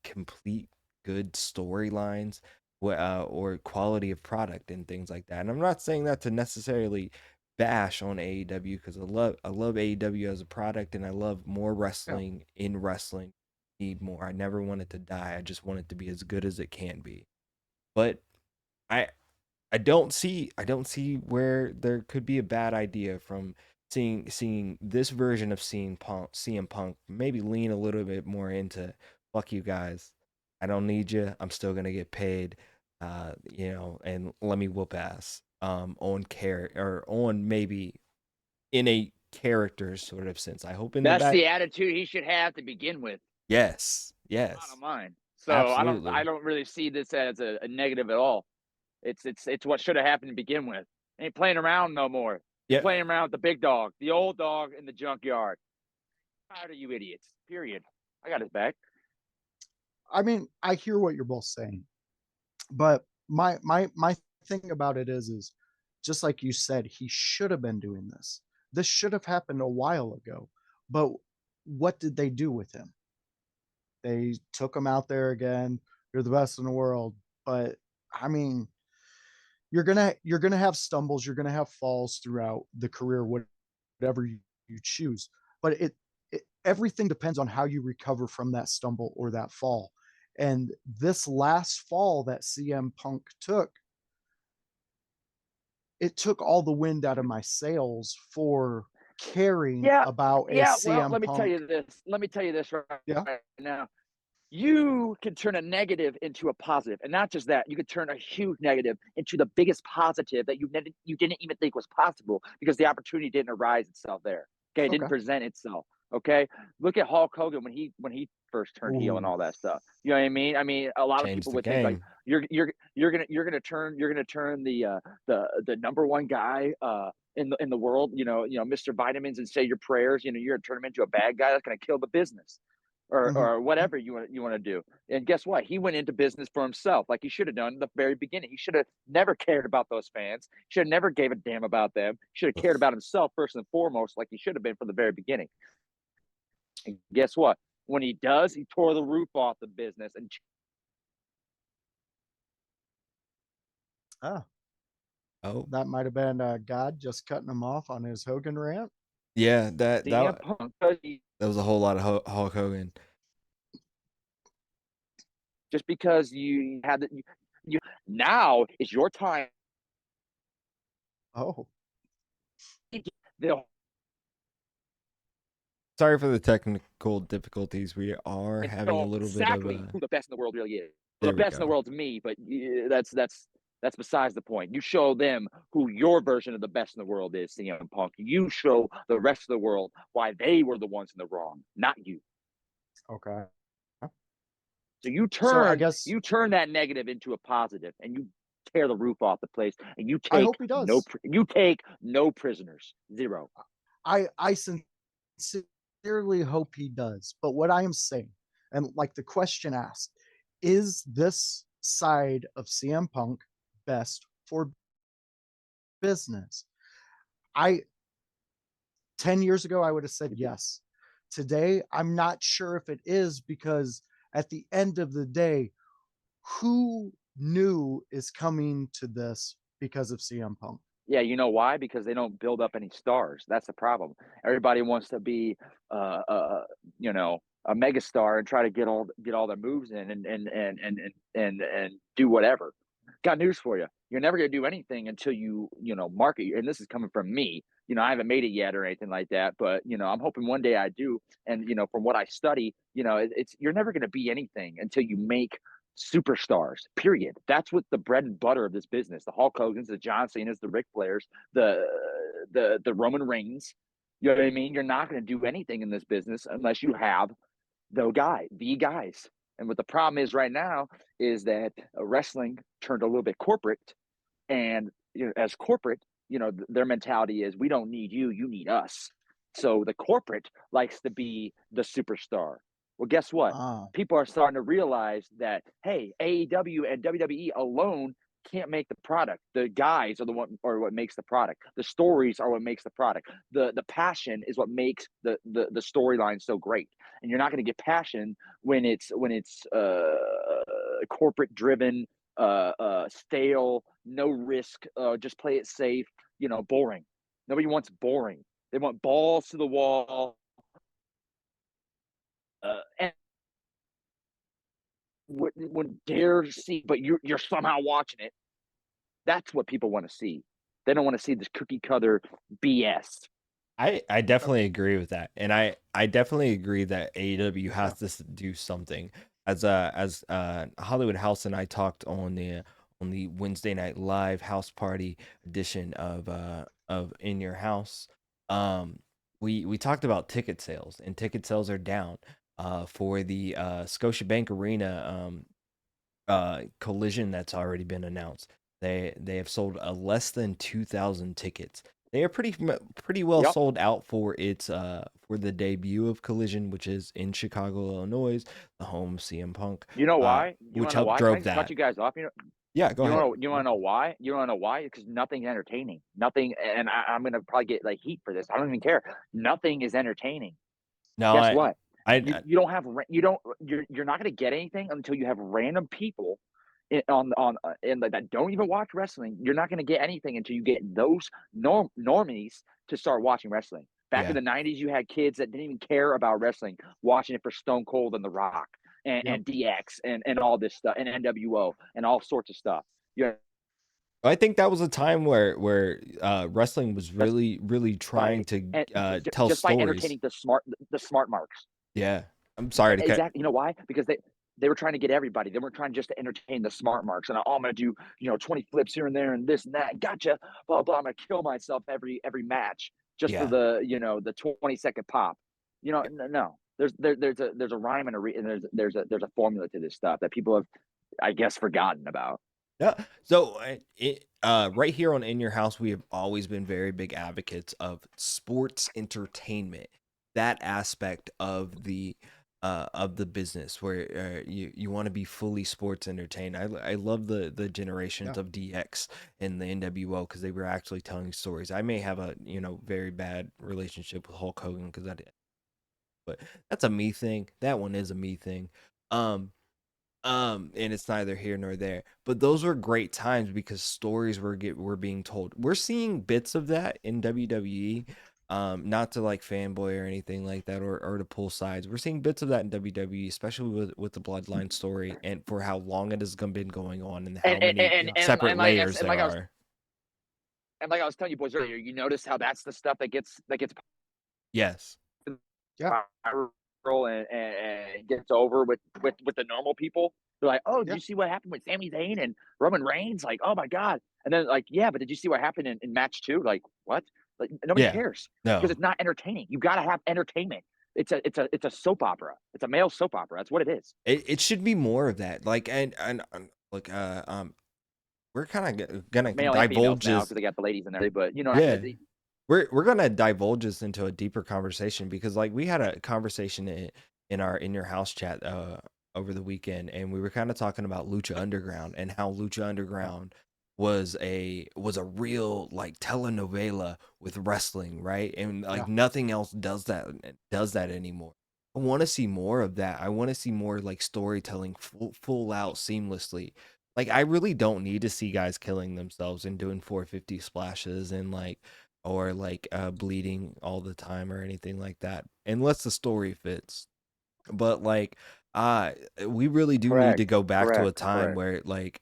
Speaker 5: complete good storylines or quality of product and things like that. And I'm not saying that to necessarily bash on AEW, because I love AEW as a product, and I love more wrestling in wrestling. Need more. I never want it to die. I just want it to be as good as it can be. But I don't see where there could be a bad idea from seeing this version of CM Punk maybe lean a little bit more into fuck you guys. I don't need you. I'm still gonna get paid. And let me whoop ass. On care or on maybe in a character sort of sense. I hope in the
Speaker 8: That's
Speaker 5: back.
Speaker 8: the attitude he should have to begin with.
Speaker 5: Yes.
Speaker 8: Bottom
Speaker 5: Yes.
Speaker 8: line. So I
Speaker 5: Absolutely.
Speaker 8: don't really see this as a negative at all. It's what should have happened to begin with. Ain't playing around no more.
Speaker 5: Yeah.
Speaker 8: Playing around with the big dog, the old dog in the junkyard. Tired of you idiots. Period. I got his back.
Speaker 6: I mean, I hear what you're both saying, but my thing about it is just like you said, he should have been doing this. This should have happened a while ago. But what did they do with him? They took him out there again. You're the best in the world. But I mean, you're gonna have stumbles, you're gonna have falls throughout the career, whatever you choose. But it everything depends on how you recover from that stumble or that fall. And this last fall that CM Punk took, it took all the wind out of my sails for caring
Speaker 8: Yeah.
Speaker 6: about a
Speaker 8: Yeah. Well,
Speaker 6: CM
Speaker 8: let me tell
Speaker 6: Punk.
Speaker 8: you this. Let me tell you this
Speaker 6: Yeah.
Speaker 8: right now. You can turn a negative into a positive, and not just that, you could turn a huge negative into the biggest positive that you didn't even think was possible because the opportunity didn't arise itself there. Okay, it didn't
Speaker 6: Okay.
Speaker 8: present itself. Okay, look at Hulk Hogan when he first turned heel and
Speaker 6: Ooh.
Speaker 8: all that stuff. You know what I mean? I mean, a lot of
Speaker 5: Changed
Speaker 8: people
Speaker 5: the
Speaker 8: would think like
Speaker 5: game.
Speaker 8: you're gonna turn the number one guy in the world, Mr. Vitamins, and say your prayers. You're gonna turn him into a bad guy that's gonna kill the business
Speaker 6: Mhm.
Speaker 8: or whatever you want to do. And guess what? He went into business for himself, like he should have done in the very beginning. He should have never cared about those fans. Should have never gave a damn about them. Should have cared about himself first and foremost, like he should have been from the very beginning. And guess what? When he does, he tore the roof off the business. And
Speaker 6: Ah,
Speaker 5: Oh,
Speaker 6: that might have been God just cutting him off on his Hogan rant.
Speaker 5: yeah,
Speaker 8: CM Punk,
Speaker 5: that was a whole lot of Hulk Hogan.
Speaker 8: just because you had you now is your time.
Speaker 6: Oh,
Speaker 8: They'll
Speaker 5: Sorry for the technical difficulties. We are having a
Speaker 8: know
Speaker 5: little bit of
Speaker 8: exactly
Speaker 5: a.
Speaker 8: who the best in the world really is. Well,
Speaker 5: There
Speaker 8: the
Speaker 5: we
Speaker 8: best in the
Speaker 5: go.
Speaker 8: world's me, but that's besides the point. You show them who your version of the best in the world is, CM Punk. You show the rest of the world why they were the ones in the wrong, not you.
Speaker 6: okay.
Speaker 8: So you
Speaker 6: So I
Speaker 8: turn
Speaker 6: guess
Speaker 8: you turn that negative into a positive, and you tear the roof off the place, and
Speaker 6: I hope he does.
Speaker 8: you take no prisoners, zero.
Speaker 6: I sincerely hope he does. But what I am saying, and like the question asked, is this side of CM Punk best for business? I 10 years ago I would have said yes. Today I'm not sure if it is, because at the end of the day, who new is coming to this because of CM Punk?
Speaker 8: Yeah, you know why? Because they don't build up any stars. That's the problem. Everybody wants to be, uh, uh, you know, a megastar and try to get all their moves in and do whatever. Got news for you. You're never gonna do anything until you market. And this is coming from me. I haven't made it yet or anything like that, but I'm hoping one day I do. And from what I study, it's you're never gonna be anything until you make superstars. Period. That's what the bread and butter of this business. The Hulk Hogan's, the John Cena's, the Ric Flairs, the Roman Reigns. You know what I mean? You're not going to do anything in this business unless you have the guys. And what the problem is right now is that wrestling turned a little bit corporate, and as corporate, their mentality is we don't need you, you need us. So the corporate likes to be the superstar. Well, guess what?
Speaker 6: Ah,
Speaker 8: People are starting to realize that, hey, AEW and WWE alone can't make the product. The guys are what makes the product. The stories are what makes the product. The passion is what makes the storyline so great. And you're not going to get passion when it's corporate driven, stale, no risk, just play it safe, boring. Nobody wants boring. They want balls to the wall. And wouldn't dare see, but you're somehow watching it. That's what people want to see. They don't want to see this cookie cutter BS.
Speaker 5: I definitely agree with that, and I definitely agree that AEW
Speaker 6: Yeah.
Speaker 5: has to do something. As Hollywood House and I talked on the Wednesday Night Live house party edition of In Your House. We talked about ticket sales, and ticket sales are down for the Scotiabank Arena collision that's already been announced. They have sold less than 2,000 tickets. They are pretty well
Speaker 8: Yep.
Speaker 5: sold out for its for the debut of Collision, which is in Chicago, Illinois, the home of CM Punk.
Speaker 8: You know why? You
Speaker 5: Which
Speaker 8: want to know
Speaker 5: helped
Speaker 8: why? Can I
Speaker 5: drove
Speaker 8: just cut
Speaker 5: that.
Speaker 8: you guys off?
Speaker 5: Yeah, go ahead.
Speaker 8: You want to know why? You want to know why? Because nothing's entertaining. Nothing, and I'm gonna probably get like heat for this. I don't even care. Nothing is entertaining.
Speaker 5: No,
Speaker 8: Guess what?
Speaker 5: I
Speaker 8: You don't have you're not gonna get anything until you have random people that don't even watch wrestling. You're not gonna get anything until you get those normies to start watching wrestling. Back in
Speaker 5: yeah.
Speaker 8: the '90s, you had kids that didn't even care about wrestling, watching it for Stone Cold and The Rock
Speaker 6: Yep.
Speaker 8: and DX and all this stuff and NWO and all sorts of stuff. Yeah,
Speaker 5: I think that was a time where wrestling was
Speaker 8: that's
Speaker 5: really trying
Speaker 8: by
Speaker 5: to
Speaker 8: and
Speaker 5: tell
Speaker 8: just by
Speaker 5: stories.
Speaker 8: entertaining the smart marks.
Speaker 5: Yeah. I'm sorry to cut.
Speaker 8: Exactly. You know why? Because they were trying to get everybody. They weren't trying just to entertain the smart marks. And I'm gonna do 20 flips here and there and this and that. Gotcha. Blah blah. I'm gonna kill myself every match just for
Speaker 5: Yeah.
Speaker 8: the 20-second pop. No. There's a rhyme and there's a formula to this stuff that people have, I guess, forgotten about.
Speaker 5: Yeah. So, right here on In Your House, we have always been very big advocates of sports entertainment. That aspect of the business where you want to be fully sports entertained. I love the generations
Speaker 6: Yeah.
Speaker 5: of DX and the NWO because they were actually telling stories. I may have a very bad relationship with Hulk Hogan because but that's a me thing. That one is a me thing. And it's neither here nor there. But those were great times because stories were being told. We're seeing bits of that in WWE. Not to like fanboy or anything like that or to pull sides. We're seeing bits of that in WWE, especially with the bloodline story and for how long it has been going on and how many
Speaker 6: Yeah.
Speaker 5: separate
Speaker 8: like
Speaker 5: layers there are.
Speaker 8: and like I was telling you boys earlier, you notice how that's the stuff that gets
Speaker 5: Yes.
Speaker 6: Yeah.
Speaker 8: viral and gets over with the normal people. They're like, oh, did
Speaker 6: Yeah.
Speaker 8: you see what happened with Sami Zayn and Roman Reigns? Like, oh my god! And then like, yeah, but did you see what happened in match 2? Like, what? Like, nobody
Speaker 5: Yeah.
Speaker 8: cares
Speaker 5: No.
Speaker 8: because it's not entertaining. You got to have entertainment. It's a soap opera. It's a male soap opera. That's what it is.
Speaker 5: It should be more of that. Like and like we're kind of gonna
Speaker 8: Male and females
Speaker 5: divulge
Speaker 8: now
Speaker 5: this.
Speaker 8: because they got the ladies in there. But
Speaker 5: Yeah. We're gonna divulge this into a deeper conversation because like we had a conversation in our In Your House chat over the weekend, and we were kind of talking about Lucha Underground and how Lucha Underground was a real like telenovela with wrestling, right? And like
Speaker 6: Yeah.
Speaker 5: nothing else does that anymore. I want to see more of that. I want to see more like storytelling full out seamlessly. Like I really don't need to see guys killing themselves and doing 450 splashes and like or like bleeding all the time or anything like that unless the story fits. But like we really do need to go back to a time
Speaker 8: Correct.
Speaker 5: where like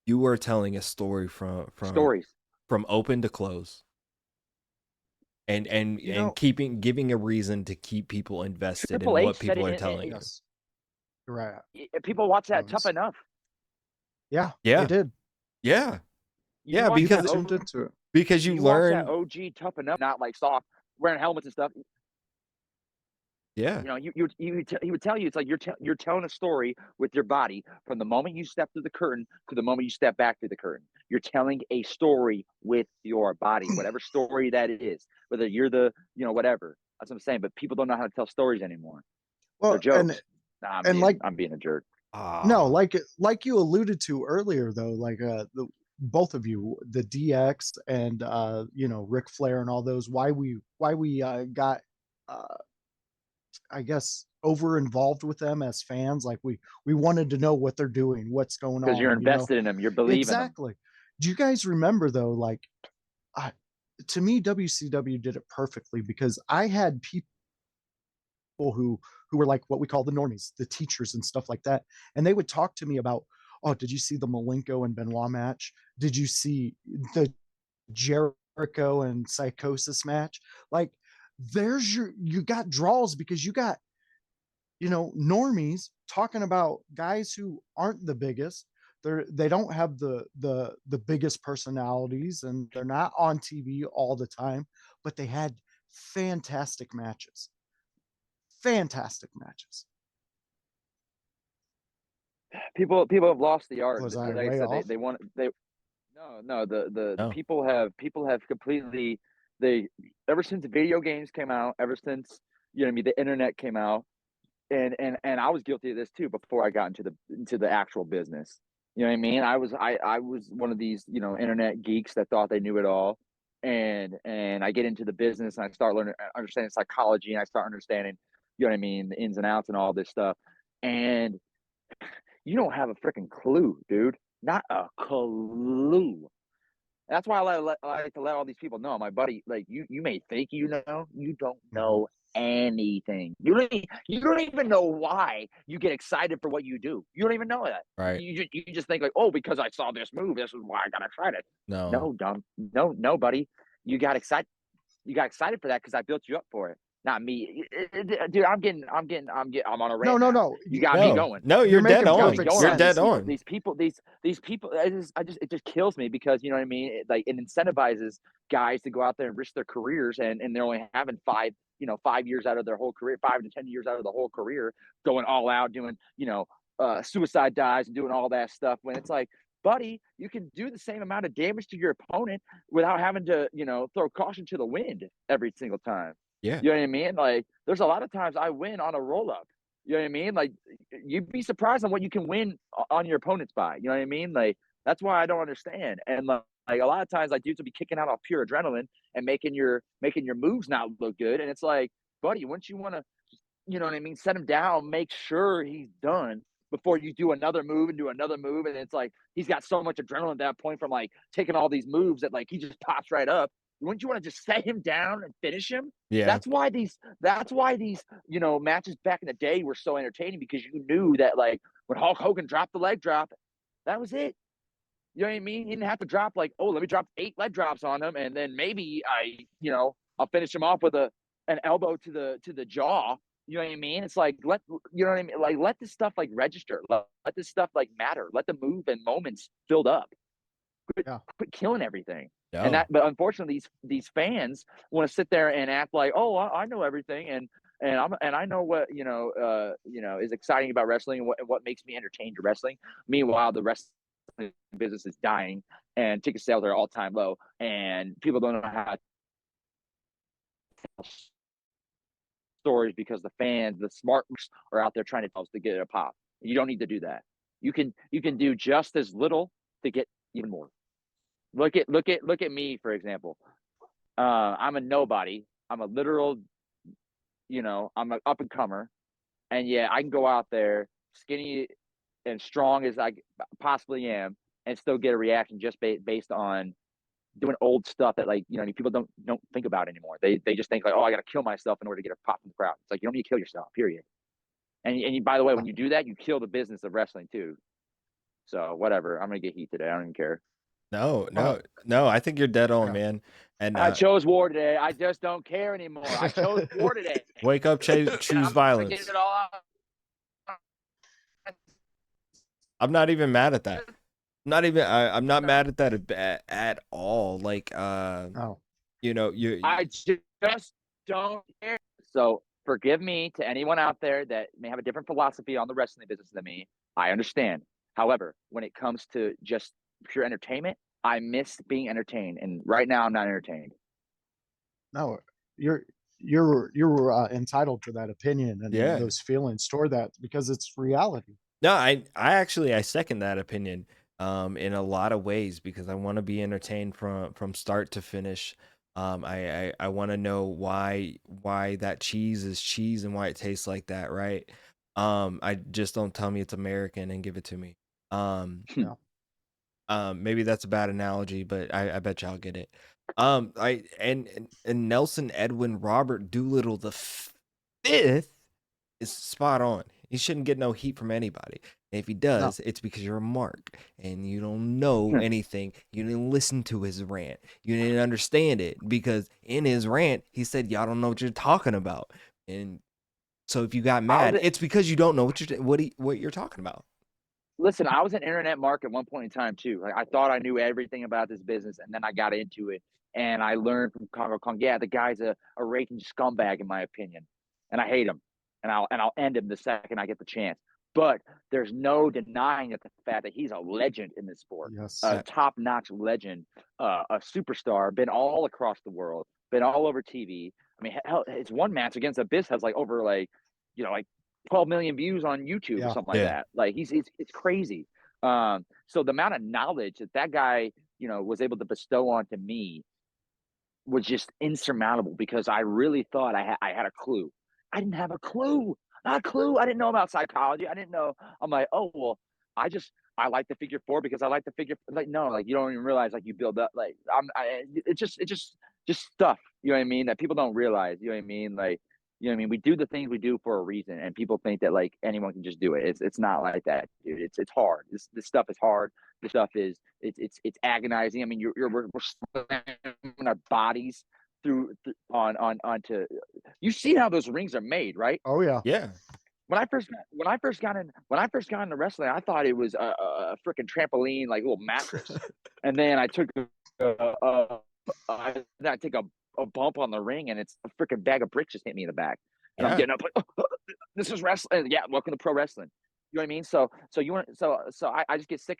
Speaker 5: you were telling a story
Speaker 8: Stories.
Speaker 5: from open to close and
Speaker 6: You know,
Speaker 5: giving a reason to keep people invested in
Speaker 8: Triple
Speaker 5: what
Speaker 8: H said
Speaker 5: people are
Speaker 8: it.
Speaker 5: telling you.
Speaker 6: yes. You're right.
Speaker 8: People watch that Tough
Speaker 6: Jones.
Speaker 8: Enough.
Speaker 6: Yeah.
Speaker 5: Yeah.
Speaker 6: They did.
Speaker 5: Yeah.
Speaker 8: You
Speaker 5: Yeah,
Speaker 8: watch
Speaker 5: because
Speaker 8: that
Speaker 6: Tuned into it.
Speaker 5: because you
Speaker 8: you watch that
Speaker 5: learn.
Speaker 8: OG Tough Enough, not like soft wearing helmets and stuff.
Speaker 5: Yeah.
Speaker 8: You know, he would tell you it's like you're telling a story with your body from the moment you step through the curtain to the moment you step back through the curtain. You're telling a story with your body, whatever story that it is. Whether you're the whatever. That's what I'm saying. But people don't know how to tell stories anymore. They're
Speaker 6: Well,
Speaker 8: jokes. Nah,
Speaker 6: and like
Speaker 8: I'm being a jerk.
Speaker 6: no,
Speaker 5: Ah.
Speaker 6: like you alluded to earlier though, like the both of you, the DX and Ric Flair and all those, why we got uh I guess over involved with them as fans, like we wanted to know what they're doing, what's going
Speaker 8: Because you're
Speaker 6: on,
Speaker 8: invested in them. You're believing them.
Speaker 6: Exactly. Do you guys remember though, like I to me WCW did it perfectly because I had people who were like what we call the normies, the teachers and stuff like that, and they would talk to me about, Oh, did you see the Malenko and Benoit match? Did you see the Jericho and Psychosis match? Like, you got draws because you got, normies talking about guys who aren't the biggest. They don't have the biggest personalities, and they're not on TV all the time, but they had fantastic matches. Fantastic matches.
Speaker 8: People have lost the art.
Speaker 6: Was
Speaker 8: Like
Speaker 6: I
Speaker 8: I
Speaker 6: way
Speaker 8: said,
Speaker 6: off?
Speaker 8: they want they no, the
Speaker 5: No.
Speaker 8: people have completely, they, ever since video games came out, ever since, you know what I mean, the internet came out, and I was guilty of this too before I got into the actual business. You know what I mean? I was one of these, internet geeks that thought they knew it all. And I get into the business and I start learning, understanding psychology, and I start understanding, you know what I mean, the ins and outs and all this stuff. And you don't have a freaking clue, dude. Not a clue. That's why I like to let all these people know, my buddy. Like, you may think you know, you don't know anything. You don't even know why you get excited for what you do. You don't even know that.
Speaker 5: Right.
Speaker 8: You just think like, oh, because I saw this move, this is why I got excited.
Speaker 5: No.
Speaker 8: No, dumb. No, buddy. You got excited. You got excited for that because I built you up for it. Not me, dude. I'm on a rant.
Speaker 6: No,
Speaker 8: now.
Speaker 6: no.
Speaker 8: You got me
Speaker 5: No.
Speaker 8: going.
Speaker 5: No,
Speaker 6: You're
Speaker 5: you're dead
Speaker 6: making
Speaker 8: You got
Speaker 5: on.
Speaker 8: me
Speaker 6: perfect
Speaker 8: going
Speaker 5: You're
Speaker 8: on
Speaker 5: dead
Speaker 6: sense.
Speaker 5: on.
Speaker 8: these people. These people. It just kills me because, you know what I mean. It incentivizes guys to go out there and risk their careers, and they're only having 5 years out of their whole career, 5 to 10 years out of the whole career, going all out, doing suicide dives and doing all that stuff. When it's like, buddy, you can do the same amount of damage to your opponent without having to, throw caution to the wind every single time.
Speaker 5: Yeah.
Speaker 8: You know what I mean? Like, there's a lot of times I win on a roll up. You know what I mean? Like, you'd be surprised on what you can win on your opponent's by. You know what I mean? Like, that's why I don't understand. And like a lot of times, like, dudes will be kicking out off pure adrenaline and making your moves not look good. And it's like, buddy, wouldn't you want to, you know what I mean, set him down, make sure he's done before you do another move and do another move. And it's like, he's got so much adrenaline at that point from like taking all these moves that like he just pops right up. Wouldn't you want to just set him down and finish him?
Speaker 5: Yeah.
Speaker 8: That's why these matches back in the day were so entertaining, because you knew that like when Hulk Hogan dropped the leg drop, that was it. You know what I mean? He didn't have to drop like, oh, let me drop 8 leg drops on him, and then maybe I'll finish him off with an elbow to the jaw. You know what I mean? It's like, you know what I mean? Like, let this stuff like register. Let this stuff like matter. Let the move and moments build up. Quit killing everything.
Speaker 5: No.
Speaker 8: But unfortunately, these fans want to sit there and act like, oh, I know everything, and I know what is exciting about wrestling, and what makes me entertained to wrestling. Meanwhile, the wrestling business is dying, and ticket sales are all time low, and people don't know how to tell stories because the fans, the smart, are out there trying to get a pop. You don't need to do that. You can do just as little to get even more. Look at me, for example. I'm a nobody. I'm a literal, I'm an up and comer, and yeah, I can go out there skinny and strong as I possibly am, and still get a reaction just based on doing old stuff that, like, people don't think about anymore. They just think like, oh, I got to kill myself in order to get a pop from the crowd. It's like, you don't need to kill yourself, period. And you, by the way, when you do that, you kill the business of wrestling too. So whatever, I'm gonna get heat today. I don't even care.
Speaker 5: No. I think you're dead on, man. And
Speaker 8: I chose war today. I just don't care anymore. I chose war today.
Speaker 5: wake up, choose violence.
Speaker 8: Get it all out.
Speaker 5: I'm not even mad at that. I'm not mad at that at all. Like, you.
Speaker 8: I just don't care. So forgive me to anyone out there that may have a different philosophy on the wrestling business than me. I understand. However, when it comes to just pure entertainment, I miss being entertained, and right now I'm not entertained.
Speaker 6: No, you're entitled to that opinion and those feelings toward that, because it's reality.
Speaker 5: No, I actually second that opinion in a lot of ways, because I want to be entertained from start to finish. I want to know why that cheese is cheese and why it tastes like that, right? I just don't tell me it's American and give it to me. Maybe that's a bad analogy, but I bet y'all get it. And Nelson Edwin Robert Doolittle the fifth is spot on. He shouldn't get no heat from anybody. And if he does, it's because you're a mark and you don't know anything. You didn't listen to his rant. You didn't understand it because in his rant, he said, y'all don't know what you're talking about. And so if you got mad, it's because you don't know what you're talking about.
Speaker 8: Listen, I was an internet mark at one point in time too. Like I thought I knew everything about this business, and then I got into it, and I learned from Congo Kong. Yeah, the guy's a raking scumbag in my opinion, and I hate him, and I'll end him the second I get the chance. But there's no denying the fact that he's a legend in this sport,
Speaker 6: Yes.
Speaker 8: a top-notch legend, a superstar, been all across the world, been all over TV. I mean, hell, his one match against Abyss has like over like 12 million views on YouTube or something like that. Like it's crazy. So the amount of knowledge that guy, was able to bestow onto me was just insurmountable because I really thought I had a clue. I didn't have a clue. Not a clue. I didn't know about psychology. I didn't know. I'm like, oh well, I like the figure four because I like the figure. Like no, like you don't even realize like you build up. Like it's just stuff. You know what I mean? That people don't realize. You know what I mean? Like you know what I mean? We do the things we do for a reason, and people think that like anyone can just do it. It's not like that, dude. It's hard. This stuff is hard. This stuff is it's agonizing. I mean, we're slamming our bodies onto. You see how those rings are made, right?
Speaker 6: Oh yeah.
Speaker 5: Yeah.
Speaker 8: When I first got into wrestling, I thought it was a freaking trampoline, like little mattress, and then I took I take a bump on the ring, and it's a freaking bag of bricks just hit me in the back, and I'm getting up like, this is wrestling. Yeah, welcome to pro wrestling. You know what I mean? So I just get sick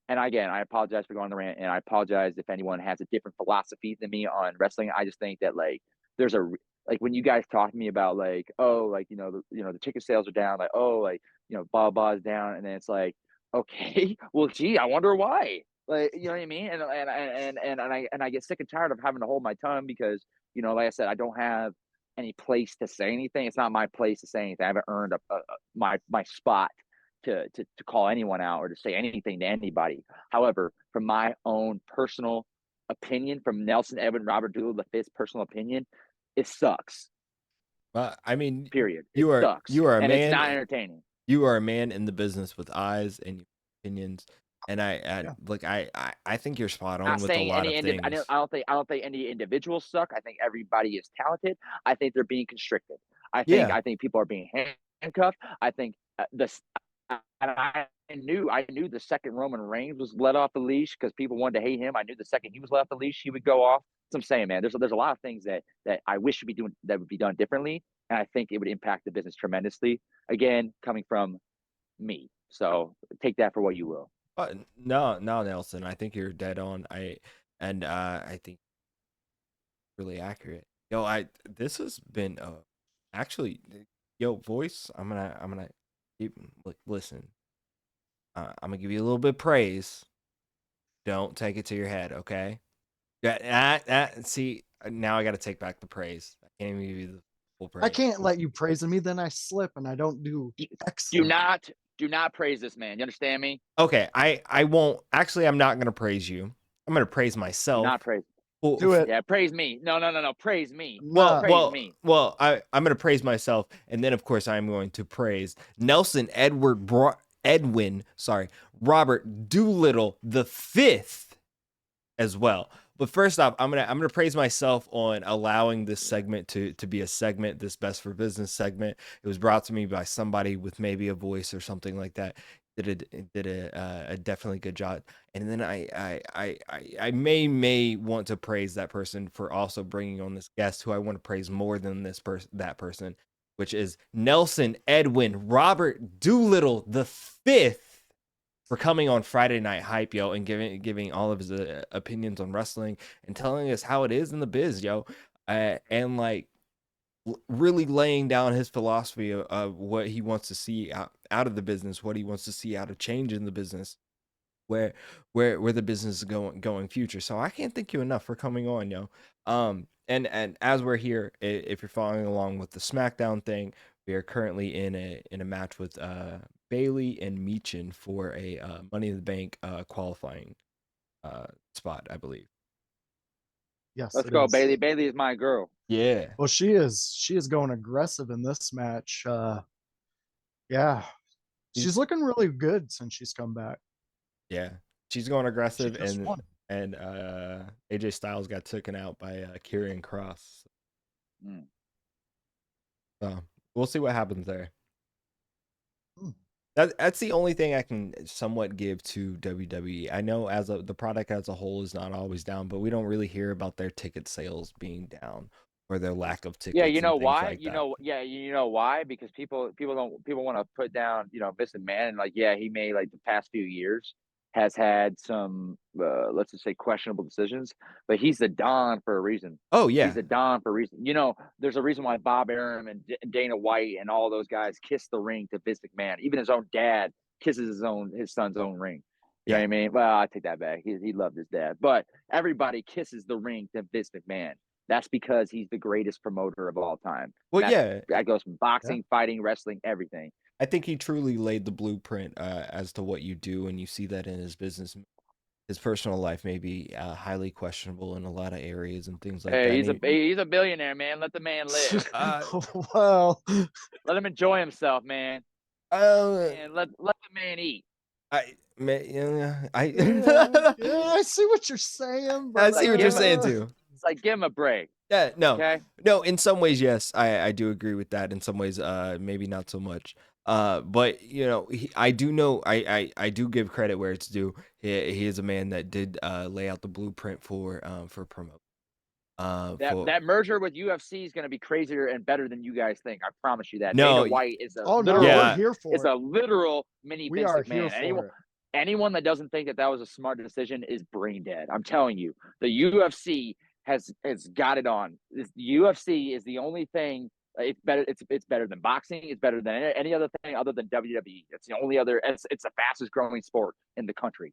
Speaker 8: and again, I apologize for going on the rant, and I apologize if anyone has a different philosophy than me on wrestling. I just think that like there's like when you guys talk to me about like the ticket sales are down, like blah blah is down, and then it's like okay, well gee, I wonder why. Like you know what I mean? And I get sick and tired of having to hold my tongue because like I said, I don't have any place to say anything. It's not my place to say anything. I haven't earned my spot to call anyone out or to say anything to anybody. However, from my own personal opinion, from Nelson Edwin Robert Doolittle the Fifth's personal opinion, it sucks.
Speaker 5: Well, I mean,
Speaker 8: Period.
Speaker 5: you are
Speaker 8: sucks.
Speaker 5: a
Speaker 8: and
Speaker 5: man.
Speaker 8: It's not entertaining.
Speaker 5: You are a man in the business with eyes and opinions, and I think you're spot on with a lot of things.
Speaker 8: I don't think any individuals suck. I think everybody is talented. I think they're being constricted. I think people are being handcuffed. I think I knew the second Roman Reigns was let off the leash because people wanted to hate him. I knew the second he was let off the leash, he would go off. So I'm saying, man, there's a lot of things that I wish would be done differently, and I think it would impact the business tremendously. Again, coming from me, so take that for what you will.
Speaker 5: No, Nelson, I think you're dead on. I think really accurate. This has been actually, voice. I'm gonna listen. I'm gonna give you a little bit of praise. Don't take it to your head, okay? See, now I got to take back the praise. I can't even give you the full praise.
Speaker 6: I can't let you praise me, then I slip and I don't do excellent.
Speaker 8: Do not praise this man. You understand me?
Speaker 5: Okay, I won't. Actually, I'm not gonna praise you. I'm gonna praise myself.
Speaker 8: Not praise.
Speaker 6: Do it.
Speaker 8: Yeah, praise me. No. Praise me.
Speaker 6: No.
Speaker 8: Me.
Speaker 5: Well, I'm gonna praise myself, and then of course I'm going to praise Nelson Robert Doolittle the Fifth as well. But first off, I'm gonna praise myself on allowing this segment to be a segment, this Best for Business segment. It was brought to me by somebody with maybe a voice or something like that. Did a definitely good job. And then I may want to praise that person for also bringing on this guest who I want to praise more than that person, which is Nelson Edwin Robert Doolittle the Fifth, for coming on Friday Night Hype, yo, and giving all of his opinions on wrestling and telling us how it is in the biz, yo, and like really laying down his philosophy of what he wants to see out of the business, what he wants to see out of change in the business, where the business is going future. So I can't thank you enough for coming on, yo. And as we're here, if you're following along with the SmackDown thing, we are currently in a match with Bailey and Meechin for a Money in the Bank qualifying spot, I believe.
Speaker 6: Yes.
Speaker 8: Let's go, Bailey. Bailey is my girl.
Speaker 5: Yeah.
Speaker 6: Well, she is going aggressive in this match. Yeah.
Speaker 5: She's-
Speaker 6: She's looking really good since she's come back.
Speaker 5: yeah, she's going
Speaker 6: She
Speaker 5: aggressive,
Speaker 6: just won.
Speaker 5: and AJ Styles got taken out by Kieran Cross.
Speaker 8: Mm.
Speaker 5: So we'll see what happens there.
Speaker 6: Hmm.
Speaker 5: That's the only thing I can somewhat give to WWE. I know the product as a whole is not always down, but we don't really hear about their ticket sales being down or their lack of
Speaker 8: Yeah,
Speaker 5: tickets
Speaker 8: you know
Speaker 5: and things
Speaker 8: why?
Speaker 5: like that.
Speaker 8: You know why? Because people want to put down, Vince McMahon, and like, yeah, he made like the past few years has had some let's just say questionable decisions, but he's the Don for a reason.
Speaker 5: Oh
Speaker 8: He's
Speaker 5: yeah,
Speaker 8: the Don for a reason. There's a reason why Bob Arum and Dana White and all those guys kiss the ring to Vince McMahon. Even his own dad kisses his son's own ring. You know what
Speaker 5: yeah.
Speaker 8: I mean? Well, I take that back. He loved his dad, but everybody kisses the ring to Vince McMahon. That's because he's the greatest promoter of all time.
Speaker 5: Well, yeah.
Speaker 8: That goes from
Speaker 6: Yeah.
Speaker 8: boxing, fighting, wrestling, everything.
Speaker 5: I think he truly laid the blueprint as to what you do, and you see that in his business. His personal life may be highly questionable in a lot of areas and things like that.
Speaker 8: Hey,
Speaker 5: And
Speaker 8: he's a billionaire, man. Let the man live.
Speaker 6: Well,
Speaker 8: Let him enjoy himself, man.
Speaker 5: uh,
Speaker 8: And let the man eat.
Speaker 6: yeah, I see what you're saying, but
Speaker 5: I see what you're saying
Speaker 8: give
Speaker 5: too.
Speaker 8: It's like give him a break.
Speaker 5: Yeah, no,
Speaker 8: Okay.
Speaker 5: no. In some ways, yes, I do agree with that. In some ways, maybe not so much. But I do know, I do give credit where it's due. He is a man that did lay out the blueprint for promote.
Speaker 8: That merger with UFC is going to be crazier and better than you guys think. I promise you that.
Speaker 5: No,
Speaker 8: Dana White is a
Speaker 6: oh no,
Speaker 8: literal,
Speaker 6: we're here for
Speaker 8: is
Speaker 6: it.
Speaker 8: a literal mini
Speaker 6: We
Speaker 8: Vince
Speaker 6: are here
Speaker 8: McMahon.
Speaker 6: for it.
Speaker 8: Anyone that doesn't think that was a smart decision is brain dead. I'm telling you, the UFC has got it on. The UFC is the only thing. It's better. It's better than boxing. It's better than any other thing other than WWE. It's the only other. It's the fastest growing sport in the country.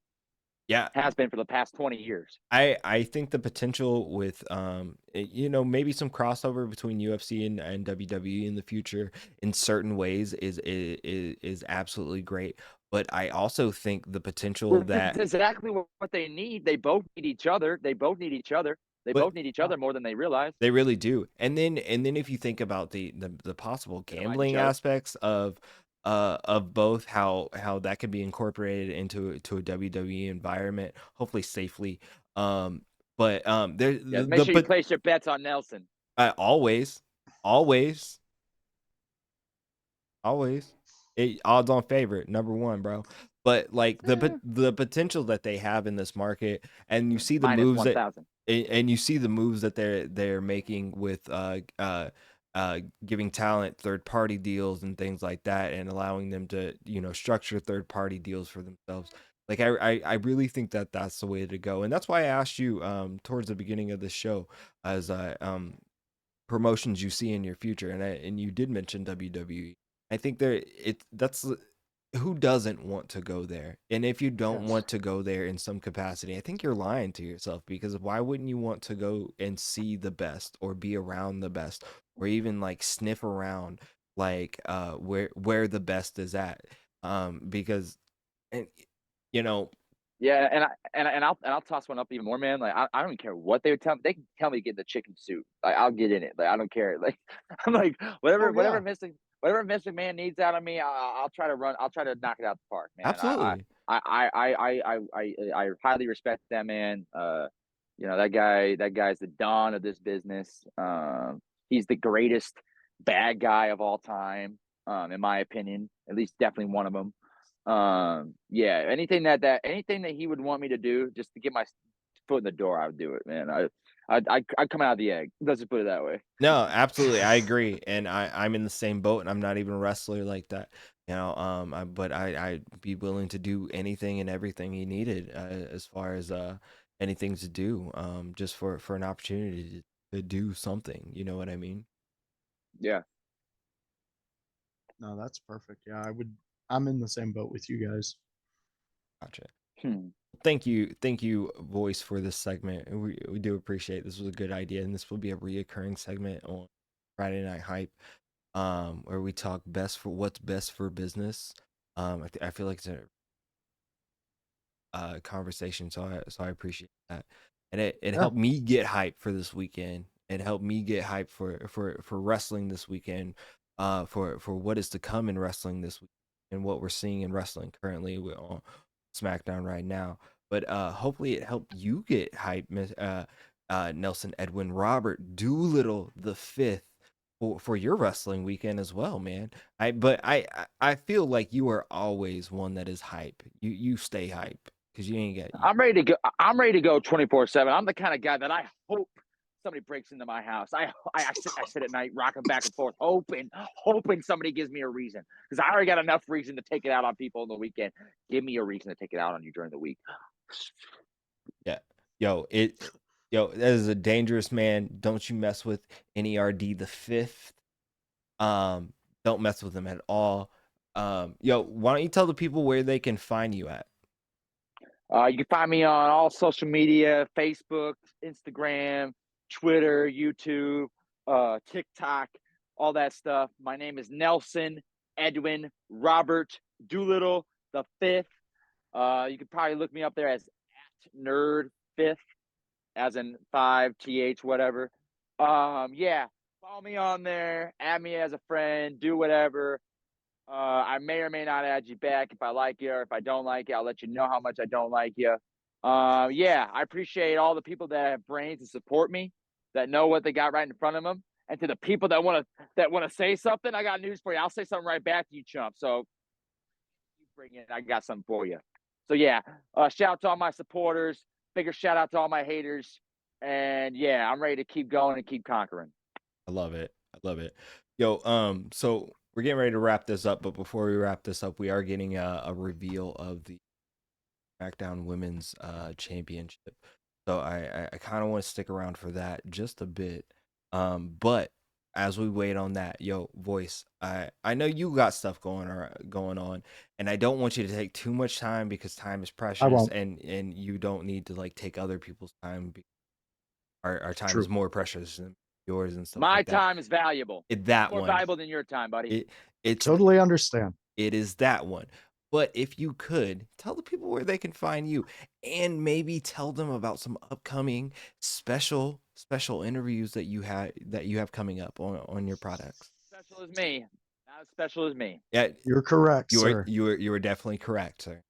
Speaker 5: yeah,
Speaker 8: Has been for the past 20 years.
Speaker 5: I think the potential with maybe some crossover between UFC and WWE in the future in certain ways is absolutely great. But I also think the potential
Speaker 8: That's
Speaker 5: that
Speaker 8: exactly what they need. They both need each other. They both need each other. They
Speaker 5: but
Speaker 8: both need each other more than they realize.
Speaker 5: they really do. And then if you think about the possible
Speaker 8: Minimize each
Speaker 5: gambling
Speaker 8: other.
Speaker 5: aspects of both, how that could be incorporated into a WWE environment, hopefully safely. But there
Speaker 8: Yeah, make sure you place your bets on Nelson.
Speaker 5: always, always, odds on favorite #1, bro. But like the potential that they have in this market, and you see the
Speaker 8: Minus
Speaker 5: moves that
Speaker 8: 1,000.
Speaker 5: and you see the moves that they're making with giving talent third party deals and things like that, and allowing them to structure third party deals for themselves. Like I really think that that's the way to go, and that's why I asked you towards the beginning of the show as promotions you see in your future, and you did mention WWE. I think that's who doesn't want to go there? And if you don't
Speaker 6: Yes.
Speaker 5: want to go there in some capacity, I think you're lying to yourself, because why wouldn't you want to go and see the best or be around the best or even like sniff around like where the best is at? Because and you know,
Speaker 8: Yeah, and I'll toss one up even more, man. Like I don't care what they would tell me. They can tell me to get in the chicken soup. Like I'll get in it. Like I don't care. Like I'm like whatever
Speaker 6: Oh, yeah.
Speaker 8: whatever Mr. McMahon needs out of me, I'll try to run. I'll try to knock it out the park, man.
Speaker 5: absolutely.
Speaker 8: I highly respect that man. That guy's the dawn of this business. He's the greatest bad guy of all time, in my opinion. At least definitely one of them. Yeah, anything that he would want me to do just to get my foot in the door, I would do it, man. I'd come out of the egg. Let's just put it that way.
Speaker 5: No, absolutely, I agree, and I'm in the same boat, and I'm not even a wrestler like that, but I'd be willing to do anything and everything he needed, as far as anything to do, just for an opportunity to do something. You know what I mean?
Speaker 8: Yeah.
Speaker 6: No, that's perfect. Yeah, I'm in the same boat with you guys.
Speaker 5: Gotcha.
Speaker 8: Hmm.
Speaker 5: Thank you, voice, for this segment. We do appreciate. This was a good idea, and this will be a reoccurring segment on Friday Night Hype, where we talk what's best for business. I feel like it's a conversation, so I appreciate that, and it
Speaker 6: Yeah.
Speaker 5: helped me get hyped for this weekend. It helped me get hyped for wrestling this weekend. for what is to come in wrestling this week and what we're seeing in wrestling currently on SmackDown right now. But hopefully it helped you get hype, Nelson Edwin Robert Doolittle the fifth for your wrestling weekend as well, man. I feel like you are always one that is hype. You stay hype because you ain't get.
Speaker 8: I'm ready to go. I'm ready to go 24/7. I'm the kind of guy that I hope somebody breaks into my house. I sit at night rocking back and forth, hoping somebody gives me a reason, because I already got enough reason to take it out on people on the weekend. Give me a reason to take it out on you during the week.
Speaker 5: Yeah, yo, that is a dangerous man. Don't you mess with NERD the fifth. Don't mess with him at all. Yo, why don't you tell the people where they can find you at?
Speaker 8: You can find me on all social media: Facebook, Instagram, Twitter, YouTube, TikTok, all that stuff. My name is Nelson Edwin Robert Doolittle the fifth. You could probably look me up there as @nerd5th, as in 5th, whatever. Yeah, follow me on there, add me as a friend, do whatever. I may or may not add you back if I like you, or if I don't like you, I'll let you know how much I don't like you. Yeah, I appreciate all the people that have brains to support me, that know what they got right in front of them. And to the people that want to say something, I got news for you. I'll say something right back to you, chump. So you bring it. I got something for you. So yeah, shout out to all my supporters. Bigger shout out to all my haters. And yeah, I'm ready to keep going and keep conquering.
Speaker 5: I love it. Yo, so we're getting ready to wrap this up, but before we wrap this up, we are getting a reveal of the SmackDown Women's Championship. So I kind of want to stick around for that just a bit. But as we wait on that, yo, Voice, I know you got stuff going on, and I don't want you to take too much time because time is precious,
Speaker 6: won't.
Speaker 5: and you don't need to like take other people's time. Our time
Speaker 6: True.
Speaker 5: is more precious than yours and stuff
Speaker 8: My
Speaker 5: like that.
Speaker 8: time is valuable.
Speaker 5: That
Speaker 8: More
Speaker 5: one.
Speaker 8: valuable than your time, buddy.
Speaker 5: It's
Speaker 6: Totally understand.
Speaker 5: it is that one. But if you could tell the people where they can find you, and maybe tell them about some upcoming special interviews that you have coming up on your products.
Speaker 8: Special as me. Not as special as me.
Speaker 5: Yeah,
Speaker 6: You're correct, sir.
Speaker 5: you are definitely correct, sir.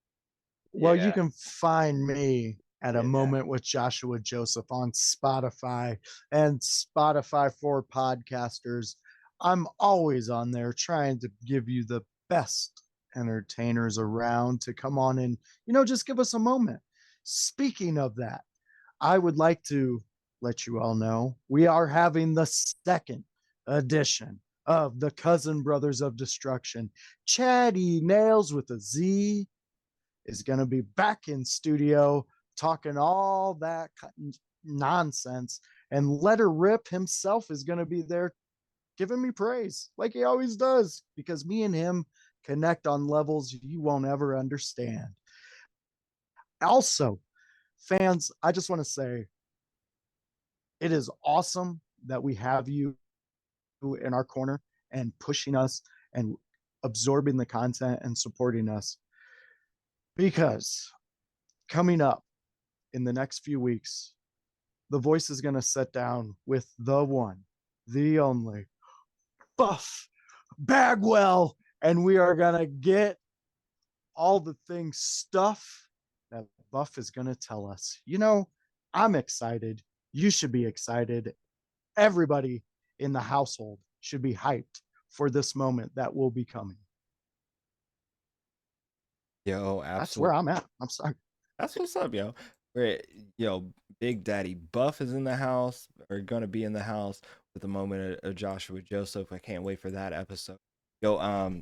Speaker 6: Well,
Speaker 8: Yeah.
Speaker 6: you can find me at a
Speaker 8: Yeah.
Speaker 6: moment with Joshua Joseph on Spotify and Spotify for podcasters. I'm always on there trying to give you the best entertainers around to come on and, just give us a moment. Speaking of that, I would like to let you all know we are having the second edition of the Cousin Brothers of Destruction. Chatty Nails with a Z is going to be back in studio talking all that nonsense. And Let Her Rip himself is going to be there giving me praise like he always does, because me and him connect on levels you won't ever understand. Also, fans, I just want to say it is awesome that we have you in our corner and pushing us and absorbing the content and supporting us, because coming up in the next few weeks, the Voice is going to sit down with the one, the only Buff Bagwell, and we are going to get all the things stuff that Buff is going to tell us. I'm excited. You should be excited. Everybody in the household should be hyped for this moment that will be coming.
Speaker 5: Yo, absolutely.
Speaker 6: That's where I'm at. I'm sorry.
Speaker 5: That's what's up, yo. Big Daddy Buff is in the house, or gonna be in the house with the moment of Joshua Joseph. I can't wait for that episode. Yo,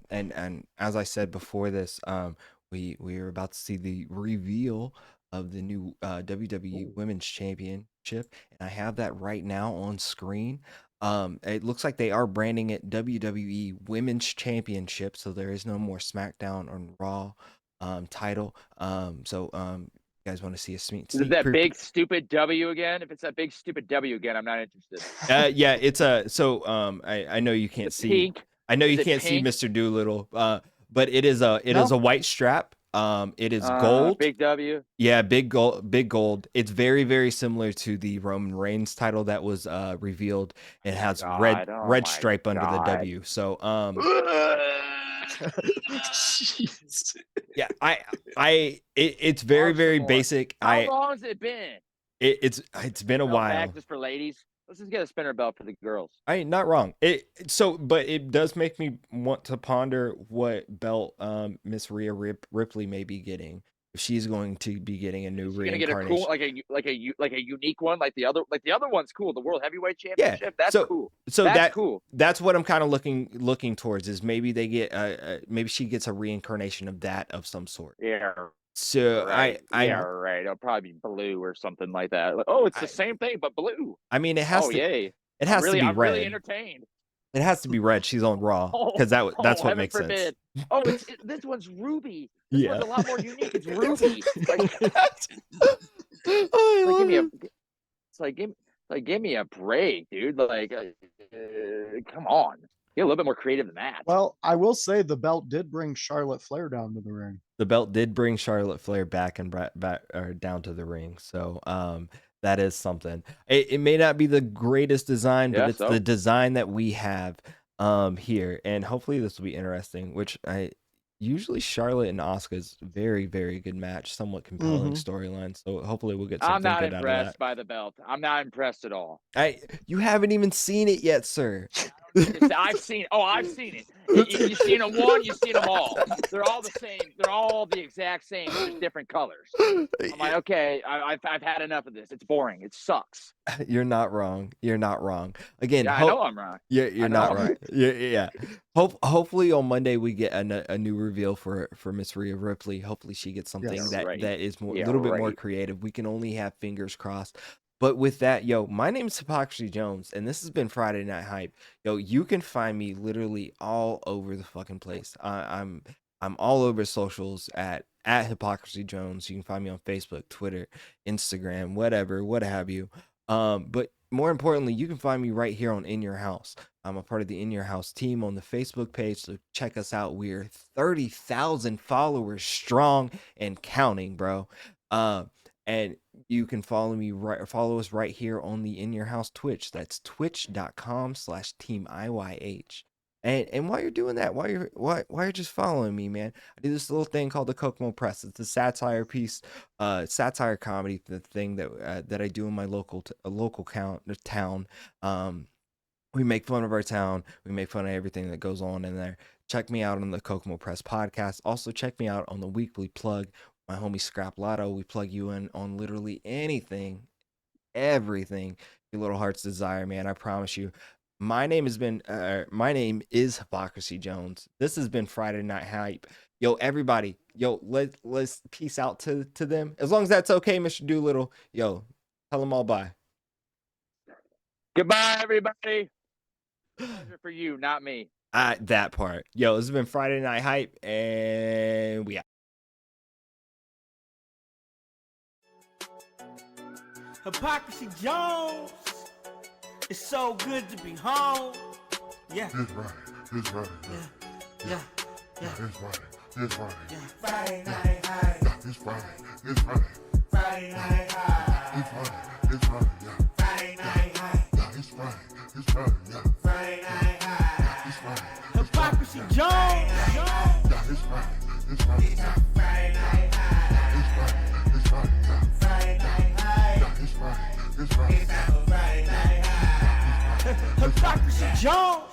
Speaker 5: and as I said before this, we are about to see the reveal of the new WWE Women's Championship, and I have that right now on screen. It looks like they are branding it WWE Women's Championship, so there is no more SmackDown on Raw title. You guys want to see a sneak
Speaker 8: Is it that big stupid W again? If it's that big stupid W again, I'm not interested.
Speaker 5: Yeah, it's I know you can't see.
Speaker 8: Pink?
Speaker 5: I know
Speaker 8: Is
Speaker 5: you
Speaker 8: it
Speaker 5: can't see
Speaker 8: pink?
Speaker 5: Mr. Doolittle, but it is a white strap It is gold.
Speaker 8: Big W.
Speaker 5: Yeah, big gold, big gold. It's very, very similar to the Roman Reigns title that was revealed. It has red
Speaker 8: Oh my
Speaker 5: stripe under the
Speaker 8: God.
Speaker 5: W. So
Speaker 6: Jeez.
Speaker 5: yeah, it's very,
Speaker 8: Love some
Speaker 5: very
Speaker 8: more.
Speaker 5: basic.
Speaker 8: How long has it been?
Speaker 5: It's been a
Speaker 8: Belt
Speaker 5: while.
Speaker 8: back just for ladies. Let's just get a spinner belt for the girls.
Speaker 5: I ain't not wrong. But it does make me want to ponder what belt Miss Rhea Ripley may be getting. If she's going to be getting a new
Speaker 8: You're gonna get a
Speaker 5: reincarnation.
Speaker 8: cool, like a unique one, like the other one's cool. The World Heavyweight
Speaker 5: Yeah,
Speaker 8: Championship, that's cool.
Speaker 5: So
Speaker 8: That's cool.
Speaker 5: That's what I'm kind of looking towards, is maybe they get maybe she gets a reincarnation of that of some sort.
Speaker 8: Yeah.
Speaker 5: So
Speaker 8: Right.
Speaker 5: I
Speaker 8: Right. It'll probably be blue or something like that. Like, oh, it's the same thing but blue.
Speaker 5: I mean, it has
Speaker 8: Oh,
Speaker 5: to.
Speaker 8: yay.
Speaker 5: It has to be
Speaker 8: I'm
Speaker 5: red.
Speaker 8: really entertained.
Speaker 5: It has to be red. She's on Raw because that's what
Speaker 8: heaven
Speaker 5: makes
Speaker 8: forbid.
Speaker 5: sense.
Speaker 8: Oh, this one's ruby. This
Speaker 5: Yeah.
Speaker 8: one's a lot more unique. It's ruby. Give me a break, dude. Come on. Get a little bit more creative than that.
Speaker 6: Well, I will say the belt did bring Charlotte Flair down to the ring.
Speaker 5: The belt did bring Charlotte Flair back or down to the ring. So that is something. It may not be the greatest design, but it's the design that we have here, and hopefully this will be interesting. Which usually Charlotte and Asuka's very, very good match, somewhat compelling storyline. So hopefully we'll get something
Speaker 8: I'm not
Speaker 5: good out of that.
Speaker 8: impressed by the belt. I'm not impressed at all.
Speaker 5: You haven't even seen it yet, sir.
Speaker 8: I've seen it. You've seen them one, you've seen them all. They're all the same. They're all the exact same, just different colors. I'm like, okay, I've had enough of this. It's boring. It sucks.
Speaker 5: You're not wrong. You're not wrong. Again,
Speaker 8: I know I'm wrong.
Speaker 5: You're not wrong. Yeah. Hopefully on Monday we get a new reveal for Miss Rhea Ripley. Hopefully she gets something that is a little bit more creative. We can only have fingers crossed. But with that, my name is Hypocrisy Jones, and this has been Friday Night Hype. You can find me literally all over the fucking place. I'm all over socials at Hypocrisy Jones. You can find me on Facebook, Twitter, Instagram, whatever, what have you. But more importantly, you can find me right here on In Your House. I'm a part of the In Your House team on the Facebook page, so check us out. We're 30,000 followers strong and counting, bro. And you can follow us right here on the In Your House Twitch. That's twitch.com/Team IYH. And while you're doing that, while you're just following me, man, I do this little thing called the Kokomo Press. It's a satire piece, satire comedy, the thing that I do in my local town. We make fun of our town. We make fun of everything that goes on in there. Check me out on the Kokomo Press podcast. Also check me out on the Weekly Plug. My homie Scrap Lotto, we plug you in on literally anything, everything your little heart's desire, man. I promise you. My name is Hypocrisy Jones. This has been Friday Night Hype. Everybody, let's peace out to them. As long as that's okay, Mr. Doolittle. Tell them all bye.
Speaker 8: Goodbye, everybody. Pleasure for you, not me.
Speaker 5: That part. This has been Friday Night Hype, and we out.
Speaker 3: Hypocrisy Jones. It's so good to be home. Yeah.
Speaker 4: It's right. It's right.
Speaker 3: Yeah.
Speaker 4: It's right. It's right.
Speaker 3: Friday Night Hype.
Speaker 4: Yeah, it's right. It's right.
Speaker 3: Friday Night Hype.
Speaker 4: It's right. It's right. Yeah.
Speaker 3: Friday Night Hype.
Speaker 4: Yeah, it's right. It's right. Yeah.
Speaker 3: Friday Night Hype.
Speaker 4: It's right.
Speaker 3: Hypocrisy Jones.
Speaker 4: Yeah, it's right. It's right. Yeah.
Speaker 3: Friday Night Hype.
Speaker 4: It's right. It's right. Yeah.
Speaker 3: Friday Night Hype.
Speaker 4: Yeah, it's right. It's right.
Speaker 3: Friday Night Hype. Hypocrisy Jones.